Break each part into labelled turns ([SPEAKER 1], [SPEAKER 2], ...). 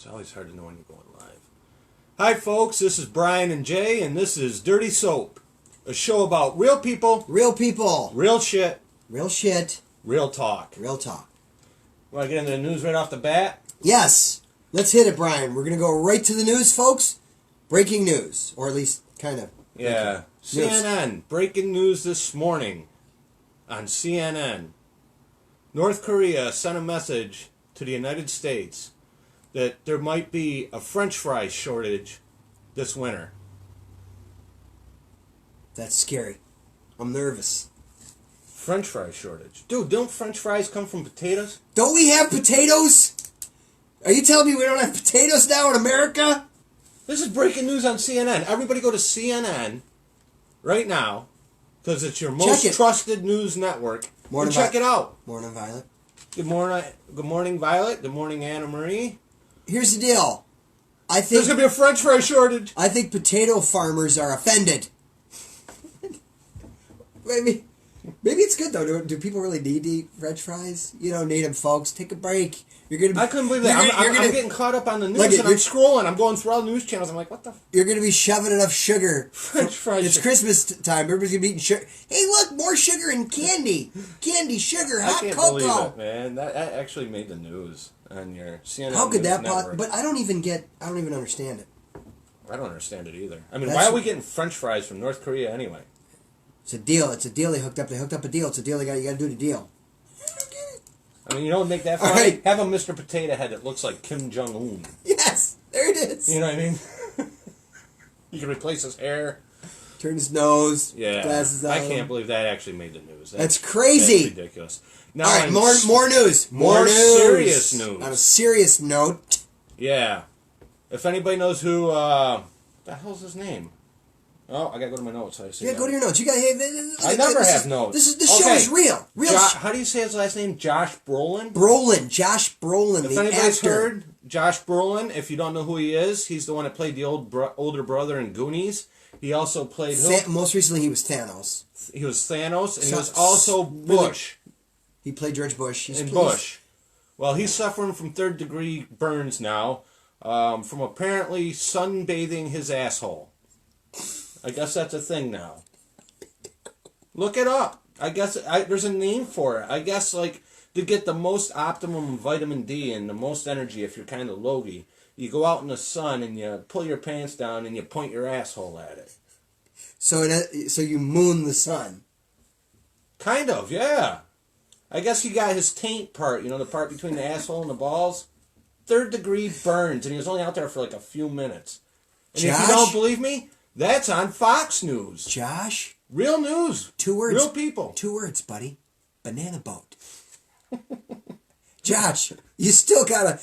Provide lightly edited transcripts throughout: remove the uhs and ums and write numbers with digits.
[SPEAKER 1] It's always hard to know when you're going live. Hi, folks. This is Brian and Jay, and this is Dirty Soap, a show about real people,
[SPEAKER 2] real people,
[SPEAKER 1] real shit, real talk. Want to get into the news right off the bat?
[SPEAKER 2] Yes. Let's hit it, Brian. We're going to go right to the news, folks. Breaking news, or at least kind of.
[SPEAKER 1] Yeah. CNN. Breaking news this morning on CNN. North Korea sent a message to the United States that there might be a French fry shortage this winter.
[SPEAKER 2] That's scary. I'm nervous.
[SPEAKER 1] French fry shortage. Dude, don't French fries come from potatoes?
[SPEAKER 2] Don't we have potatoes? Are you telling me we don't have potatoes now in America?
[SPEAKER 1] This is breaking news on CNN. Everybody go to CNN right now, because it's your most trusted news network. And check it out.
[SPEAKER 2] Morning, Violet.
[SPEAKER 1] Good morning, Violet. Good morning, Anna Marie.
[SPEAKER 2] Here's the deal. I think
[SPEAKER 1] there's going to be a French fry shortage.
[SPEAKER 2] I think potato farmers are offended. Maybe it's good, though. Do people really need to eat French fries? You know, native folks, take a break.
[SPEAKER 1] I couldn't believe that. I'm getting caught up on the news, and I'm scrolling. I'm going through all the news channels. I'm like, what the?
[SPEAKER 2] You're going to be shoving enough sugar.
[SPEAKER 1] French fries.
[SPEAKER 2] It's Christmas time. Everybody's going to be eating sugar. Hey, look, more sugar and candy. Candy, sugar, hot cocoa.
[SPEAKER 1] I can't believe it, man. That actually made the news on your CNN.
[SPEAKER 2] How could that
[SPEAKER 1] possibly?
[SPEAKER 2] But I don't even understand it.
[SPEAKER 1] I don't understand it either. I mean, why are we getting French fries from North Korea anyway?
[SPEAKER 2] It's a deal. They hooked up a deal. It's a deal. You got to do the deal.
[SPEAKER 1] I mean, you don't make that funny. Right. Have a Mr. Potato Head that looks like Kim Jong-un.
[SPEAKER 2] Yes, there it is.
[SPEAKER 1] You know what I mean? You can replace his hair.
[SPEAKER 2] Turn his nose.
[SPEAKER 1] Yeah.
[SPEAKER 2] Glasses on.
[SPEAKER 1] I can't believe that actually made the news.
[SPEAKER 2] That's crazy.
[SPEAKER 1] That's ridiculous. Now,
[SPEAKER 2] all right, more news.
[SPEAKER 1] More news. Serious news.
[SPEAKER 2] On a serious note.
[SPEAKER 1] Yeah. If anybody knows who, the hell's his name? Oh, I gotta go to my notes.
[SPEAKER 2] Go to your notes. You got.
[SPEAKER 1] I never have notes.
[SPEAKER 2] This show is real.
[SPEAKER 1] How do you say his last name? Josh Brolin.
[SPEAKER 2] Josh Brolin.
[SPEAKER 1] If anybody's heard Josh Brolin, if you don't know who he is, he's the one that played the older brother in Goonies. He also played
[SPEAKER 2] most recently he was Thanos.
[SPEAKER 1] He was Thanos, and he was also Bush.
[SPEAKER 2] He played George Bush.
[SPEAKER 1] Bush. Well, he's suffering from third-degree burns now, from apparently sunbathing his asshole. I guess that's a thing now. Look it up. I guess there's a name for it. I guess, like, to get the most optimum vitamin D and the most energy if you're kind of logy, you go out in the sun and you pull your pants down and you point your asshole at it.
[SPEAKER 2] So you moon the sun.
[SPEAKER 1] Kind of, yeah. I guess he got his taint part, the part between the asshole and the balls. 3rd-degree burns, and he was only out there for like a few minutes. And if you don't believe me, that's on Fox News.
[SPEAKER 2] Josh?
[SPEAKER 1] Real news.
[SPEAKER 2] 2 words.
[SPEAKER 1] Real people.
[SPEAKER 2] 2 words, buddy. Banana boat. Josh, you still gotta,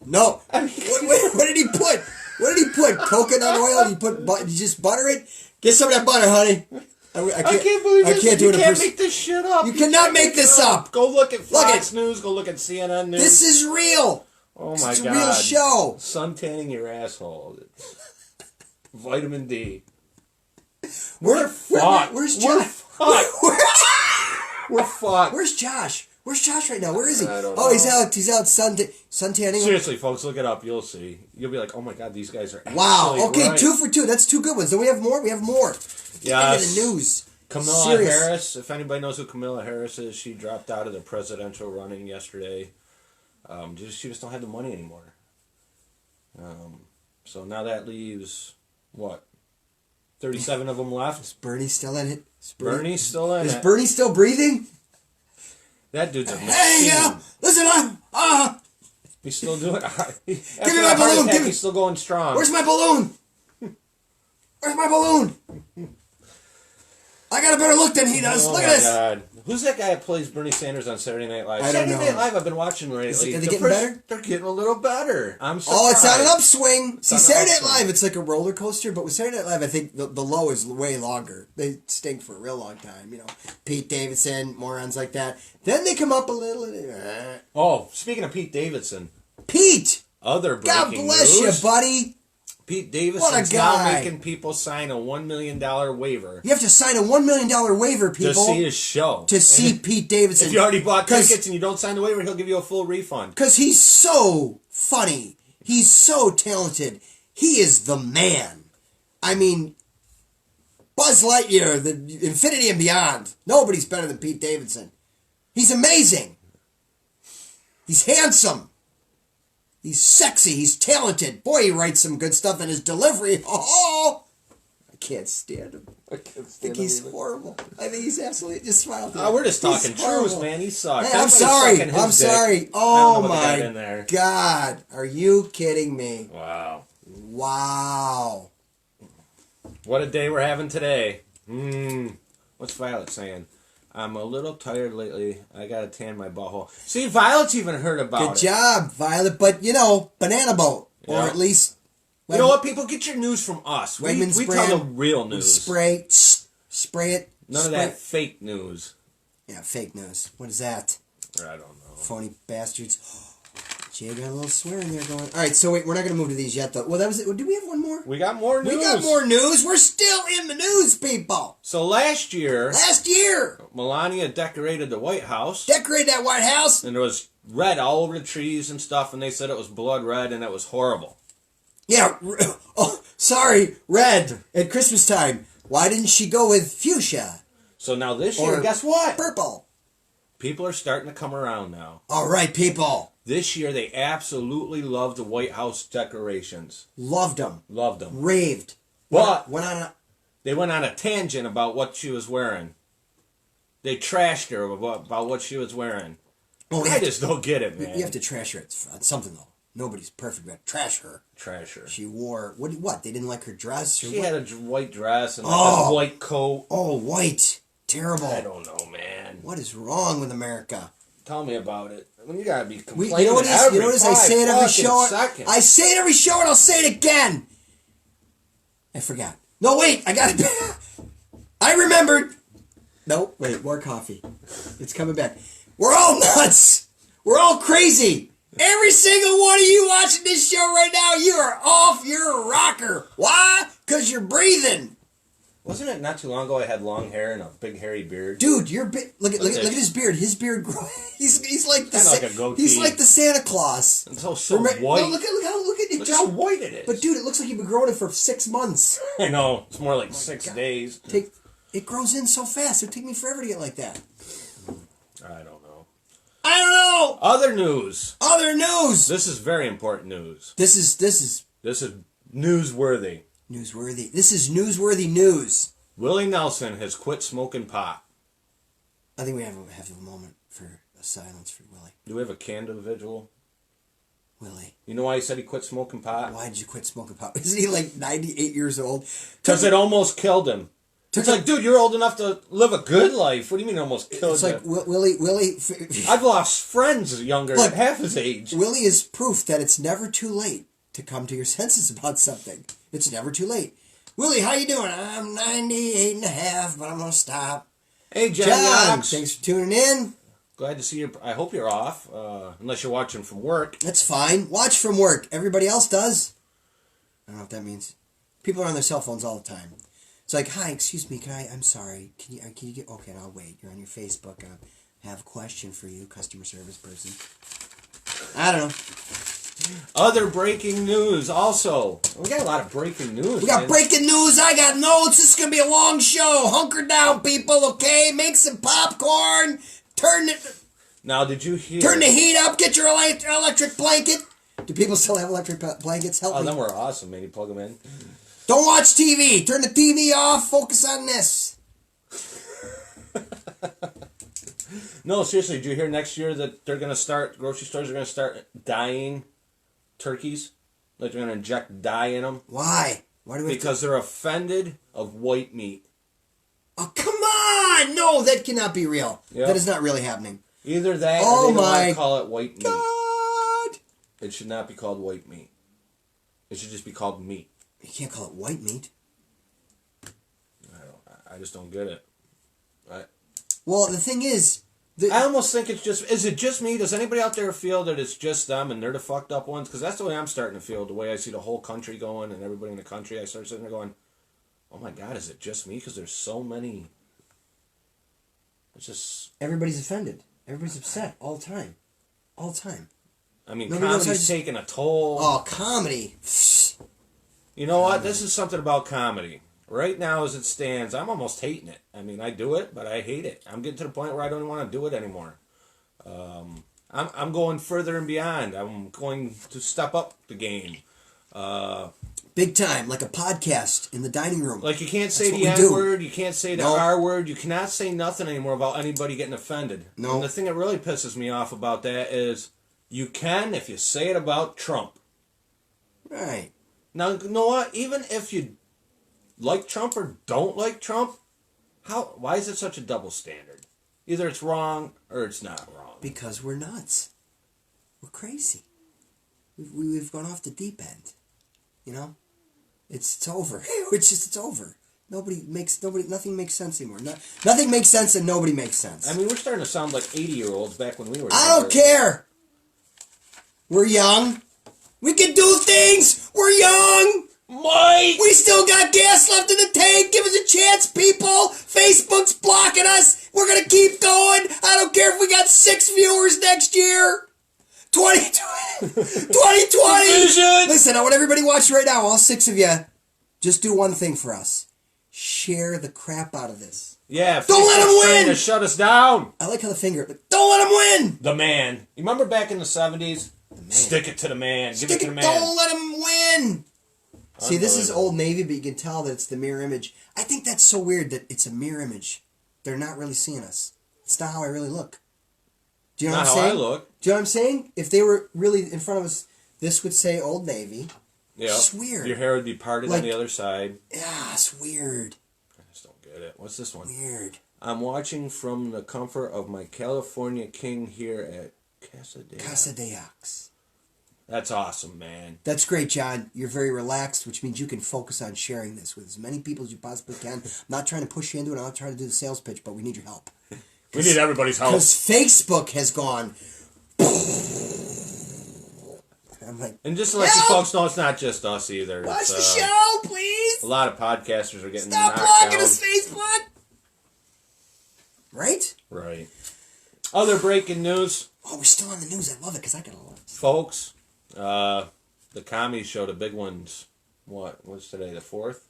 [SPEAKER 2] no. I mean, what did he put? What did he put? Coconut oil? You just butter it? Get some of that butter, honey.
[SPEAKER 1] I can't believe this. You can't make this shit up.
[SPEAKER 2] You cannot make this up.
[SPEAKER 1] Go look at Fox News. Go look at CNN News.
[SPEAKER 2] This is real.
[SPEAKER 1] Oh my God.
[SPEAKER 2] It's a real show.
[SPEAKER 1] Suntanning your asshole. Vitamin D.
[SPEAKER 2] Where's Josh?
[SPEAKER 1] We're fucked.
[SPEAKER 2] Where's Josh? Where's Josh right now? Where is he?
[SPEAKER 1] I don't know.
[SPEAKER 2] He's out suntanning.
[SPEAKER 1] Seriously, folks, look it up. You'll see. You'll be like, oh my God, these guys are
[SPEAKER 2] Okay,
[SPEAKER 1] right.
[SPEAKER 2] 2 for 2. That's 2 good ones. Then we have more.
[SPEAKER 1] Yes.
[SPEAKER 2] The news.
[SPEAKER 1] Kamala Harris. If anybody knows who Kamala Harris is, she dropped out of the presidential running yesterday. She just don't have the money anymore. So now that leaves, what, 37 of them left?
[SPEAKER 2] Is Bernie still in it?
[SPEAKER 1] Is Bernie
[SPEAKER 2] still breathing?
[SPEAKER 1] That dude's a machine.
[SPEAKER 2] Hey, listen,
[SPEAKER 1] He's still doing it.
[SPEAKER 2] Give me my balloon.
[SPEAKER 1] He's still going strong.
[SPEAKER 2] Where's my balloon? I got a better look than he does. Look at this.
[SPEAKER 1] God. Who's that guy that plays Bernie Sanders on Saturday Night Live?
[SPEAKER 2] I don't know.
[SPEAKER 1] Saturday Night Live I've been watching lately.
[SPEAKER 2] Are they getting better?
[SPEAKER 1] They're getting a little better. I'm surprised.
[SPEAKER 2] Oh, it's on an upswing. See, Saturday Night Live, it's like a roller coaster, but with Saturday Night Live, I think the low is way longer. They stink for a real long time, Pete Davidson, morons like that. Then they come up a little.
[SPEAKER 1] Oh, speaking of Pete Davidson.
[SPEAKER 2] Pete!
[SPEAKER 1] Other breaking news.
[SPEAKER 2] God bless you, buddy.
[SPEAKER 1] Pete Davidson's now making people sign a $1 million waiver.
[SPEAKER 2] You have to sign a $1 million waiver, people.
[SPEAKER 1] To see his show.
[SPEAKER 2] To see Pete Davidson.
[SPEAKER 1] If you already bought tickets and you don't sign the waiver, he'll give you a full refund.
[SPEAKER 2] Because he's so funny. He's so talented. He is the man. I mean, Buzz Lightyear, the Infinity and Beyond. Nobody's better than Pete Davidson. He's amazing. He's handsome. He's sexy. He's talented. Boy, he writes some good stuff in his delivery. Oh, I can't stand him. I think he's horrible. I think he's absolutely just smile.
[SPEAKER 1] We're just talking truth, man. He sucks.
[SPEAKER 2] Hey, I'm sorry. I'm sorry. Oh my God. Are you kidding me?
[SPEAKER 1] Wow.
[SPEAKER 2] Wow.
[SPEAKER 1] What a day we're having today. What's Violet saying? I'm a little tired lately. I gotta tan my butthole. See, Violet's even heard about it.
[SPEAKER 2] Good job, Violet. But, banana boat.
[SPEAKER 1] Yeah.
[SPEAKER 2] Or at least...
[SPEAKER 1] You know what, people? Get your news from us. We tell the real news.
[SPEAKER 2] Spray it.
[SPEAKER 1] None of that fake news.
[SPEAKER 2] Yeah, fake news. What is that?
[SPEAKER 1] I don't know.
[SPEAKER 2] Phony bastards. Jay got a little swear in there going. All right, so wait, we're not going to move to these yet, though. Well, that was it. Did we have one more?
[SPEAKER 1] We got more news.
[SPEAKER 2] We got more news. We're still in the news, people.
[SPEAKER 1] So last year,
[SPEAKER 2] Melania
[SPEAKER 1] decorated the White House.
[SPEAKER 2] Decorated that White House.
[SPEAKER 1] And there was red all over the trees and stuff, and they said it was blood red, and it was horrible.
[SPEAKER 2] Yeah. Oh, sorry, red at Christmas time. Why didn't she go with fuchsia?
[SPEAKER 1] So now this year, guess what?
[SPEAKER 2] Purple.
[SPEAKER 1] People are starting to come around now.
[SPEAKER 2] All right, people.
[SPEAKER 1] This year, they absolutely loved the White House decorations.
[SPEAKER 2] Loved them. Raved.
[SPEAKER 1] But
[SPEAKER 2] they
[SPEAKER 1] went on a tangent about what she was wearing. They trashed her about what she was wearing. Oh, I just don't get it, man.
[SPEAKER 2] You have to trash her on something, though. Nobody's perfect, but trash her. She wore... What? They didn't like her dress?
[SPEAKER 1] She had a white dress and a white coat.
[SPEAKER 2] Oh, white. Terrible.
[SPEAKER 1] I don't know, man.
[SPEAKER 2] What is wrong with America?
[SPEAKER 1] Tell me about it. I mean, you gotta be complaining
[SPEAKER 2] you know what it is? I say it every show.
[SPEAKER 1] Second.
[SPEAKER 2] I say it every show, and I'll say it again. I forgot. No, wait. I got it. I remembered. No, wait. More coffee. It's coming back. We're all nuts. We're all crazy. Every single one of you watching this show right now, you are off your rocker. Why? Because you're breathing.
[SPEAKER 1] Wasn't it not too long ago I had long hair and a big hairy beard?
[SPEAKER 2] Dude, look at his beard. His beard he's like he's like the Santa Claus.
[SPEAKER 1] It's so white.
[SPEAKER 2] No, look at
[SPEAKER 1] how white it is.
[SPEAKER 2] But dude, it looks like you've been growing it for 6 months.
[SPEAKER 1] I know. It's more like 6 days.
[SPEAKER 2] It grows in so fast. It would take me forever to get like that.
[SPEAKER 1] I don't know.
[SPEAKER 2] Other
[SPEAKER 1] news. This is very important news.
[SPEAKER 2] This is
[SPEAKER 1] newsworthy.
[SPEAKER 2] This is newsworthy news.
[SPEAKER 1] Willie Nelson has quit smoking pot.
[SPEAKER 2] I think we have a moment for a silence for Willie.
[SPEAKER 1] Do we have a candid vigil?
[SPEAKER 2] Willie.
[SPEAKER 1] You know why he said he quit smoking pot?
[SPEAKER 2] Why did you quit smoking pot? Isn't he like 98 years old?
[SPEAKER 1] Because it almost killed him. It's like, dude, you're old enough to live a good life. What do you mean almost killed
[SPEAKER 2] It's like, Willie...
[SPEAKER 1] I've lost friends younger than half his age.
[SPEAKER 2] Willie is proof that it's never too late to come to your senses about something. It's never too late. Willie, how you doing? I'm 98 and a half, but I'm going to stop.
[SPEAKER 1] Hey, John.
[SPEAKER 2] Thanks for tuning in.
[SPEAKER 1] Glad to see you. I hope you're off, unless you're watching from work.
[SPEAKER 2] That's fine. Watch from work. Everybody else does. I don't know what that means. People are on their cell phones all the time. It's like, hi, excuse me, I'm sorry. Can you get, okay, I'll wait. You're on your Facebook. I have a question for you, customer service person. I don't know.
[SPEAKER 1] Other breaking news also. We got a lot of breaking news.
[SPEAKER 2] We got breaking news. I got notes. This is going to be a long show. Hunker down, people, okay? Make some popcorn.
[SPEAKER 1] Now, did you hear?
[SPEAKER 2] Turn the heat up. Get your electric blanket. Do people still have electric blankets? Help me.
[SPEAKER 1] Oh, them were awesome, man. You plug them in.
[SPEAKER 2] Don't watch TV. Turn the TV off. Focus on this.
[SPEAKER 1] No, seriously. Did you hear next year that they're going to start, grocery stores are going to start dyeing turkeys? Like they're going to inject dye in them?
[SPEAKER 2] Why? Why do we
[SPEAKER 1] Because they're offended of white meat.
[SPEAKER 2] Oh, come on! No, that cannot be real.
[SPEAKER 1] Yep.
[SPEAKER 2] That is not really happening.
[SPEAKER 1] Either that or they don't want to call it white meat.
[SPEAKER 2] God!
[SPEAKER 1] It should not be called white meat. It should just be called meat.
[SPEAKER 2] You can't call it white meat.
[SPEAKER 1] I just don't get it.
[SPEAKER 2] Well, the thing is...
[SPEAKER 1] I almost think it's just... Is it just me? Does anybody out there feel that it's just them and they're the fucked up ones? Because that's the way I'm starting to feel. The way I see the whole country going and everybody in the country. I start sitting there going, oh my God, is it just me? Because there's so many... It's just...
[SPEAKER 2] Everybody's offended. Everybody's upset all the time. All the time.
[SPEAKER 1] I mean,
[SPEAKER 2] Nobody knows
[SPEAKER 1] comedy's taking a toll.
[SPEAKER 2] Oh, comedy.
[SPEAKER 1] You know what? This is something about comedy. Right now, as it stands, I'm almost hating it. I mean, I do it, but I hate it. I'm getting to the point where I don't want to do it anymore. I'm going further and beyond. I'm going to step up the game.
[SPEAKER 2] Big time, like a podcast in the dining room.
[SPEAKER 1] Like you can't say
[SPEAKER 2] That's
[SPEAKER 1] the
[SPEAKER 2] what we do.
[SPEAKER 1] N-word, you can't say the R word, you cannot say nothing anymore about anybody getting offended.
[SPEAKER 2] No.
[SPEAKER 1] And the thing that really pisses me off about that is you can if you say it about Trump.
[SPEAKER 2] Right.
[SPEAKER 1] Now, you know what? Even if you like Trump or don't like Trump, why is it such a double standard? Either it's wrong or it's not wrong.
[SPEAKER 2] Because we're nuts. We're crazy. We've gone off the deep end. You know? It's over. It's over. Nothing makes sense anymore. Nothing makes sense and nobody makes sense.
[SPEAKER 1] I mean, we're starting to sound like 80-year-olds back when we were
[SPEAKER 2] I don't care. We're young. We can do things. We're young.
[SPEAKER 1] Mike!
[SPEAKER 2] We still got gas left in the tank. Give us a chance, people. Facebook's blocking us. We're going to keep going. I don't care if we got 6 viewers next year. 2020. Listen, I want everybody watching right now, all 6 of you, just do one thing for us. Share the crap out of this.
[SPEAKER 1] Yeah,
[SPEAKER 2] don't let them win.
[SPEAKER 1] To shut us down.
[SPEAKER 2] I like how the finger. Don't let them win.
[SPEAKER 1] The man. You remember back in the 70s? Stick it to the man. Give it to the man.
[SPEAKER 2] Don't let him win. See, this is Old Navy, but you can tell that it's the mirror image. I think that's so weird that it's a mirror image. They're not really seeing us. It's not how I really look. Do you know what I'm saying?
[SPEAKER 1] Not how I look.
[SPEAKER 2] Do you know what I'm saying? If they were really in front of us, this would say Old Navy.
[SPEAKER 1] Yeah.
[SPEAKER 2] It's weird.
[SPEAKER 1] Your hair would be parted on the other side.
[SPEAKER 2] Yeah, it's weird.
[SPEAKER 1] I just don't get it. What's this one?
[SPEAKER 2] Weird.
[SPEAKER 1] I'm watching from the comfort of my California king here at Casa de Ox. That's awesome, man.
[SPEAKER 2] That's great, John. You're very relaxed, which means you can focus on sharing this with as many people as you possibly can. I'm not trying to push you into it. I'm not trying to do the sales pitch, but we need your help.
[SPEAKER 1] We need everybody's help.
[SPEAKER 2] Because Facebook has gone... I'm like,
[SPEAKER 1] and just to let you folks know, it's not just us either.
[SPEAKER 2] Watch the show, please.
[SPEAKER 1] A lot of podcasters are getting
[SPEAKER 2] Stop
[SPEAKER 1] knocked
[SPEAKER 2] blocking
[SPEAKER 1] down.
[SPEAKER 2] us, Facebook. Right?
[SPEAKER 1] Right. Other breaking news.
[SPEAKER 2] Oh, we're still on the news. I love it because I got a lot.
[SPEAKER 1] Folks, the comedy show, the big ones, what's today, the 4th?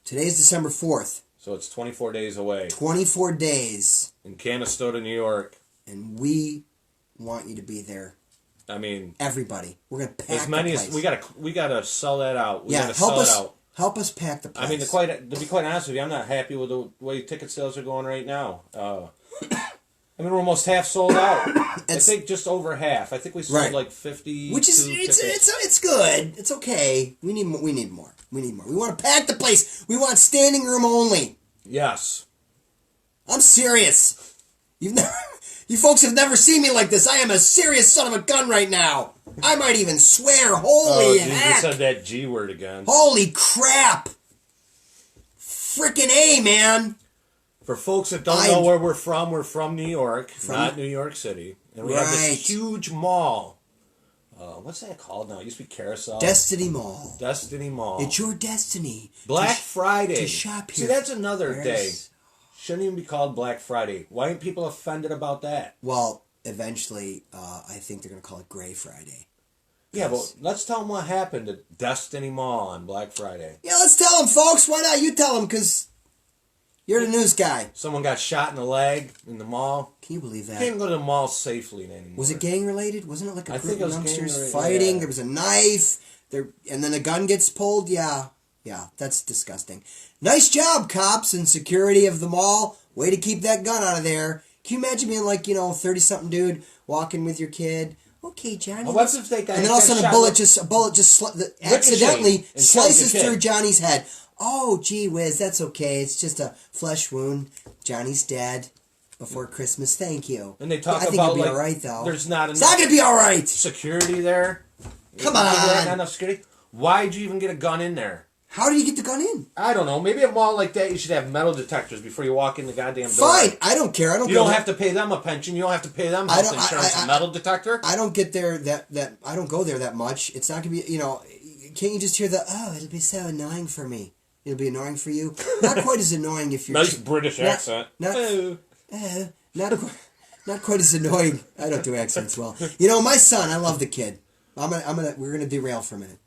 [SPEAKER 2] Today's December 4th.
[SPEAKER 1] So it's 24 days away.
[SPEAKER 2] 24 days.
[SPEAKER 1] In Canastota, New York.
[SPEAKER 2] And we want you to be there.
[SPEAKER 1] I mean,
[SPEAKER 2] everybody. We're gonna pack
[SPEAKER 1] as many
[SPEAKER 2] the place.
[SPEAKER 1] As we gotta sell that out. We gotta
[SPEAKER 2] help
[SPEAKER 1] sell
[SPEAKER 2] us
[SPEAKER 1] it out.
[SPEAKER 2] Help us pack the place.
[SPEAKER 1] I mean, to be quite honest with you, I'm not happy with the way ticket sales are going right now. I mean, we're almost half sold out. I think just over half. I think we sold like 50.
[SPEAKER 2] Which is it's good. It's okay. We need more. We need more. We want to pack the place. We want standing room only.
[SPEAKER 1] Yes.
[SPEAKER 2] I'm serious. You folks have never seen me like this. I am a serious son of a gun right now. I might even swear. Holy heck.
[SPEAKER 1] You said that G word again.
[SPEAKER 2] Holy crap. Frickin' A, man.
[SPEAKER 1] For folks that don't know where we're from New York, not New York City. And we have this huge mall. What's that called now? It used to be Carousel.
[SPEAKER 2] Destiny Mall.
[SPEAKER 1] Destiny Mall.
[SPEAKER 2] It's your destiny.
[SPEAKER 1] Black Friday.
[SPEAKER 2] To shop here.
[SPEAKER 1] See, that's another day. Shouldn't even be called Black Friday. Why aren't people offended about that?
[SPEAKER 2] Well, eventually, I think they're going to call it Gray Friday.
[SPEAKER 1] Yeah, but let's tell them what happened at Destiny Mall on Black Friday.
[SPEAKER 2] Yeah, let's tell them, folks. Why not? You tell them, because you're the news guy.
[SPEAKER 1] Someone got shot in the leg in the mall.
[SPEAKER 2] Can you believe that?
[SPEAKER 1] You can't even go to the mall safely anymore.
[SPEAKER 2] Was it gang-related? Wasn't it like a group of youngsters
[SPEAKER 1] fighting?
[SPEAKER 2] Yeah. There was a knife, and then a gun gets pulled? Yeah, that's disgusting. Nice job, cops and security of the mall. Way to keep that gun out of there. Can you imagine being like, 30-something dude walking with your kid? Okay, Johnny.
[SPEAKER 1] Well, what's if they got,
[SPEAKER 2] and then all of a sudden a bullet just accidentally slices through Johnny's head. Oh, gee whiz, that's okay. It's just a flesh wound. Johnny's dead before Christmas. Thank you.
[SPEAKER 1] And they talk about,
[SPEAKER 2] I think it'll be all right, though.
[SPEAKER 1] There's not enough.
[SPEAKER 2] It's not going to be all right.
[SPEAKER 1] Security there.
[SPEAKER 2] Come on.
[SPEAKER 1] Not enough security. Why'd you even get a gun in there?
[SPEAKER 2] How did you get the gun in?
[SPEAKER 1] I don't know. Maybe a mall like that, you should have metal detectors before you walk in the goddamn door.
[SPEAKER 2] Fine. I don't care.
[SPEAKER 1] You don't have to pay them a pension. You don't have to pay them health insurance. A metal detector?
[SPEAKER 2] I don't get there I don't go there that much. It's not going to be, can't you just hear it'll be so annoying for me. It'll be annoying for you. Not quite as annoying if you're...
[SPEAKER 1] Nice British accent.
[SPEAKER 2] Not Not quite as annoying. I don't do accents well. You know, my son, I love the kid. We're gonna derail for a minute.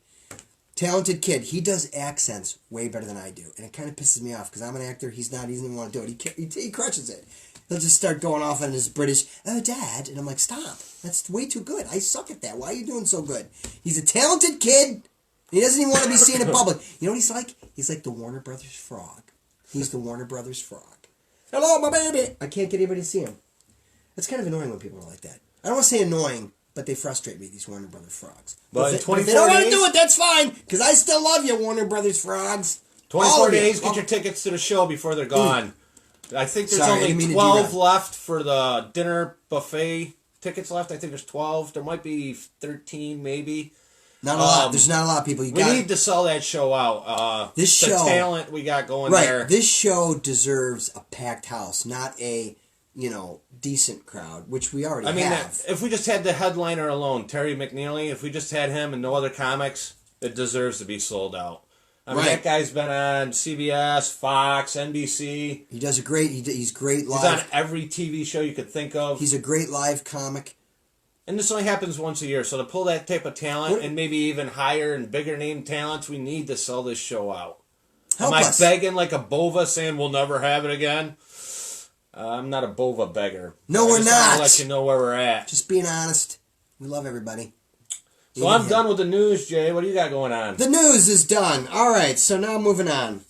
[SPEAKER 2] Talented kid. He does accents way better than I do, and it kind of pisses me off because I'm an actor. He's not. He doesn't even want to do it. He crushes it. He'll just start going off on his British, oh, Dad. And I'm like, stop. That's way too good. I suck at that. Why are you doing so good? He's a talented kid. He doesn't even want to be seen in public. You know what he's like? He's like the Warner Brothers frog. He's the Warner Brothers frog. Hello, my baby. I can't get anybody to see him. It's kind of annoying when people are like that. I don't want to say annoying, but they frustrate me, these Warner Brothers frogs.
[SPEAKER 1] But
[SPEAKER 2] if they don't want to do it, that's fine. Because I still love you, Warner Brothers frogs.
[SPEAKER 1] 24 days, get your tickets to the show before they're gone. I think there's only 12 left for the dinner buffet tickets left. I think there's 12. There might be 13, maybe.
[SPEAKER 2] Not a lot. There's not a lot of people.
[SPEAKER 1] We need to sell that show out. The talent we got going there.
[SPEAKER 2] Right. This show deserves a packed house, not a, decent crowd, which we already have.
[SPEAKER 1] If we just had the headliner alone, Terry McNeely, if we just had him and no other comics, it deserves to be sold out. I mean, that guy's been on CBS, Fox, NBC.
[SPEAKER 2] He does he's great live.
[SPEAKER 1] He's on every TV show you could think of.
[SPEAKER 2] He's a great live comic.
[SPEAKER 1] And this only happens once a year, so to pull that type of talent and maybe even higher and bigger name talents, we need to sell this show out. Am I begging like a bova saying we'll never have it again? I'm not a bova beggar.
[SPEAKER 2] No, we're not. I
[SPEAKER 1] want to let you know where we're at.
[SPEAKER 2] Just being honest. We love everybody.
[SPEAKER 1] So I'm done with the news, Jay. What do you got going on?
[SPEAKER 2] The news is done. All right, so now moving on.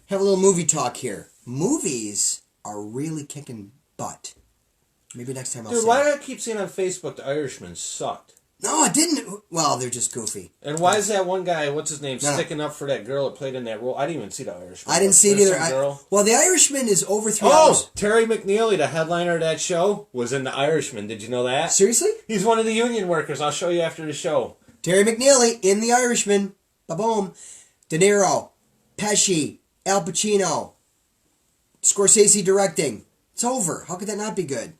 [SPEAKER 2] Have a little movie talk here. Movies are really kicking butt. Maybe next time I'll say.
[SPEAKER 1] Dude, why do I keep seeing on Facebook The Irishman sucked?
[SPEAKER 2] No, it didn't. Well, they're just goofy.
[SPEAKER 1] And why is that one guy, what's his name, sticking up for that girl that played in that role? I didn't even see The Irishman.
[SPEAKER 2] I didn't see it either. Well, The Irishman is over 3 hours.
[SPEAKER 1] Oh, Terry McNeely, the headliner of that show, was in The Irishman. Did you know that?
[SPEAKER 2] Seriously?
[SPEAKER 1] He's one of the union workers. I'll show you after the show.
[SPEAKER 2] Terry McNeely in The Irishman. Ba-boom. De Niro. Pesci. Al Pacino. Scorsese directing. It's over. How could that not be good?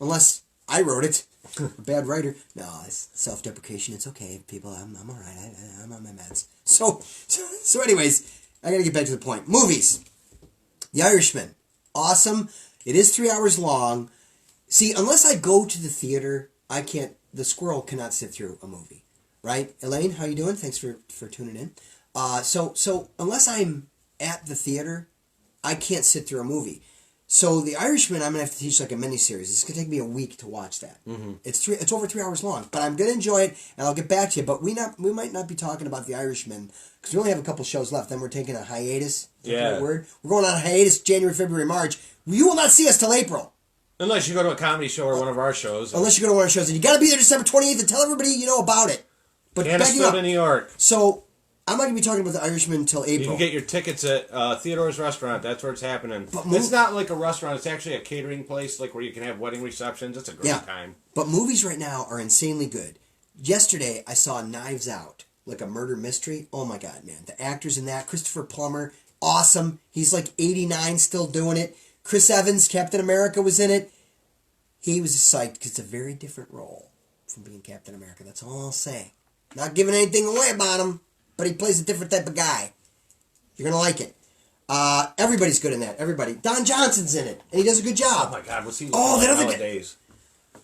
[SPEAKER 2] Unless I wrote it. A bad writer. No, it's self-deprecation. It's okay, people. I'm all right. I'm on my meds. So anyways, I gotta get back to the point. Movies. The Irishman. Awesome. It is 3 hours long. See, unless I go to the theater, I can't. The squirrel cannot sit through a movie, right? Elaine, how you doing? Thanks for tuning in. So unless I'm at the theater, I can't sit through a movie. So The Irishman, I'm gonna have to teach like a mini-series. It's gonna take me a week to watch that. Mm-hmm. It's over 3 hours long, but I'm gonna enjoy it, and I'll get back to you. But we might not be talking about The Irishman because we only have a couple shows left. Then we're taking a hiatus.
[SPEAKER 1] Yeah.
[SPEAKER 2] We're going on a hiatus January, February, March. You will not see us till April.
[SPEAKER 1] Unless you go to a comedy show or one of our shows.
[SPEAKER 2] Unless you go to one of our shows, and you got to be there December 28th and tell everybody you know about it. But
[SPEAKER 1] Canastota, New York.
[SPEAKER 2] So I'm not going to be talking about The Irishman until April.
[SPEAKER 1] You can get your tickets at Theodore's Restaurant. That's where it's happening. It's not like a restaurant. It's actually a catering place, like where you can have wedding receptions. It's a great time.
[SPEAKER 2] But movies right now are insanely good. Yesterday, I saw Knives Out, like a murder mystery. Oh my God, man. The actors in that, Christopher Plummer, awesome. He's like 89, still doing it. Chris Evans, Captain America, was in it. He was psyched because it's a very different role from being Captain America. That's all I'll say. Not giving anything away about him. But he plays a different type of guy. You're going to like it. Everybody's good in that. Everybody. Don Johnson's in it. And he does a good job.
[SPEAKER 1] Oh, my God. What's he looking like nowadays?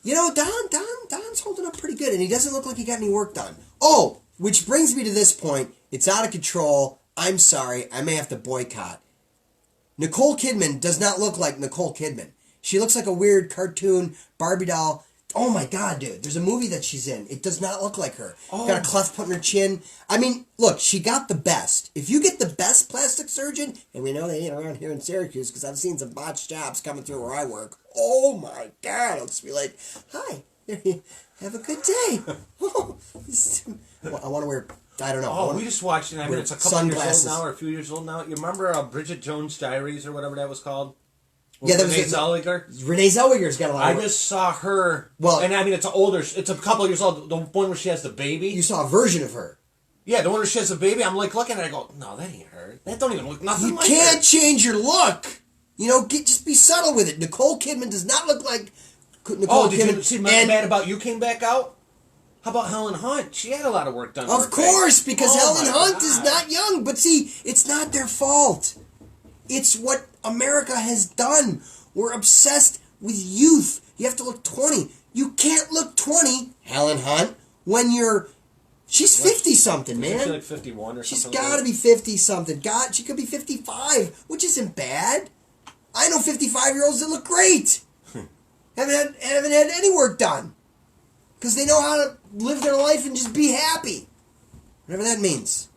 [SPEAKER 2] You know, Don's holding up pretty good. And he doesn't look like he got any work done. Oh, which brings me to this point. It's out of control. I'm sorry. I may have to boycott. Nicole Kidman does not look like Nicole Kidman. She looks like a weird cartoon Barbie doll. Oh my God, dude. There's a movie that she's in. It does not look like her. Oh. Got a cleft put in her chin. I mean, look, she got the best. If you get the best plastic surgeon, and we know they ain't around here in Syracuse because I've seen some botched jobs coming through where I work. Oh my God. I'll just be like, hi. Have a good day. I want to wear, I don't know.
[SPEAKER 1] Oh, we just watched it. I mean, it's a couple years old now or a few years old now. You remember Bridget Jones' Diaries or whatever that was called?
[SPEAKER 2] Yeah, that
[SPEAKER 1] Renee Zellweger.
[SPEAKER 2] Renee Zellweger's got a lot of work.
[SPEAKER 1] I just saw her. Well, and I mean, it's a couple of years old. The one where she has the baby.
[SPEAKER 2] You saw a version of her.
[SPEAKER 1] Yeah, the one where she has the baby. I'm like looking at it. I go, no, that ain't her. That don't even look nothing like her.
[SPEAKER 2] You can't change your look. You know, just be subtle with it. Nicole Kidman does not look like Nicole Kidman.
[SPEAKER 1] Did you see Mad About You came back out? How about Helen Hunt? She had a lot of work done.
[SPEAKER 2] Of course, because Helen Hunt is not young. But see, it's not their fault. It's what America has done. We're obsessed with youth. You have to look 20. You can't look 20, Helen Hunt, when you're... She's 50-something, man.
[SPEAKER 1] She's like 51 or
[SPEAKER 2] She's
[SPEAKER 1] something.
[SPEAKER 2] got to be 50-something. God, she could be 55, which isn't bad. I know 55-year-olds that look great. haven't had any work done. Because they know how to live their life and just be happy. Whatever that means.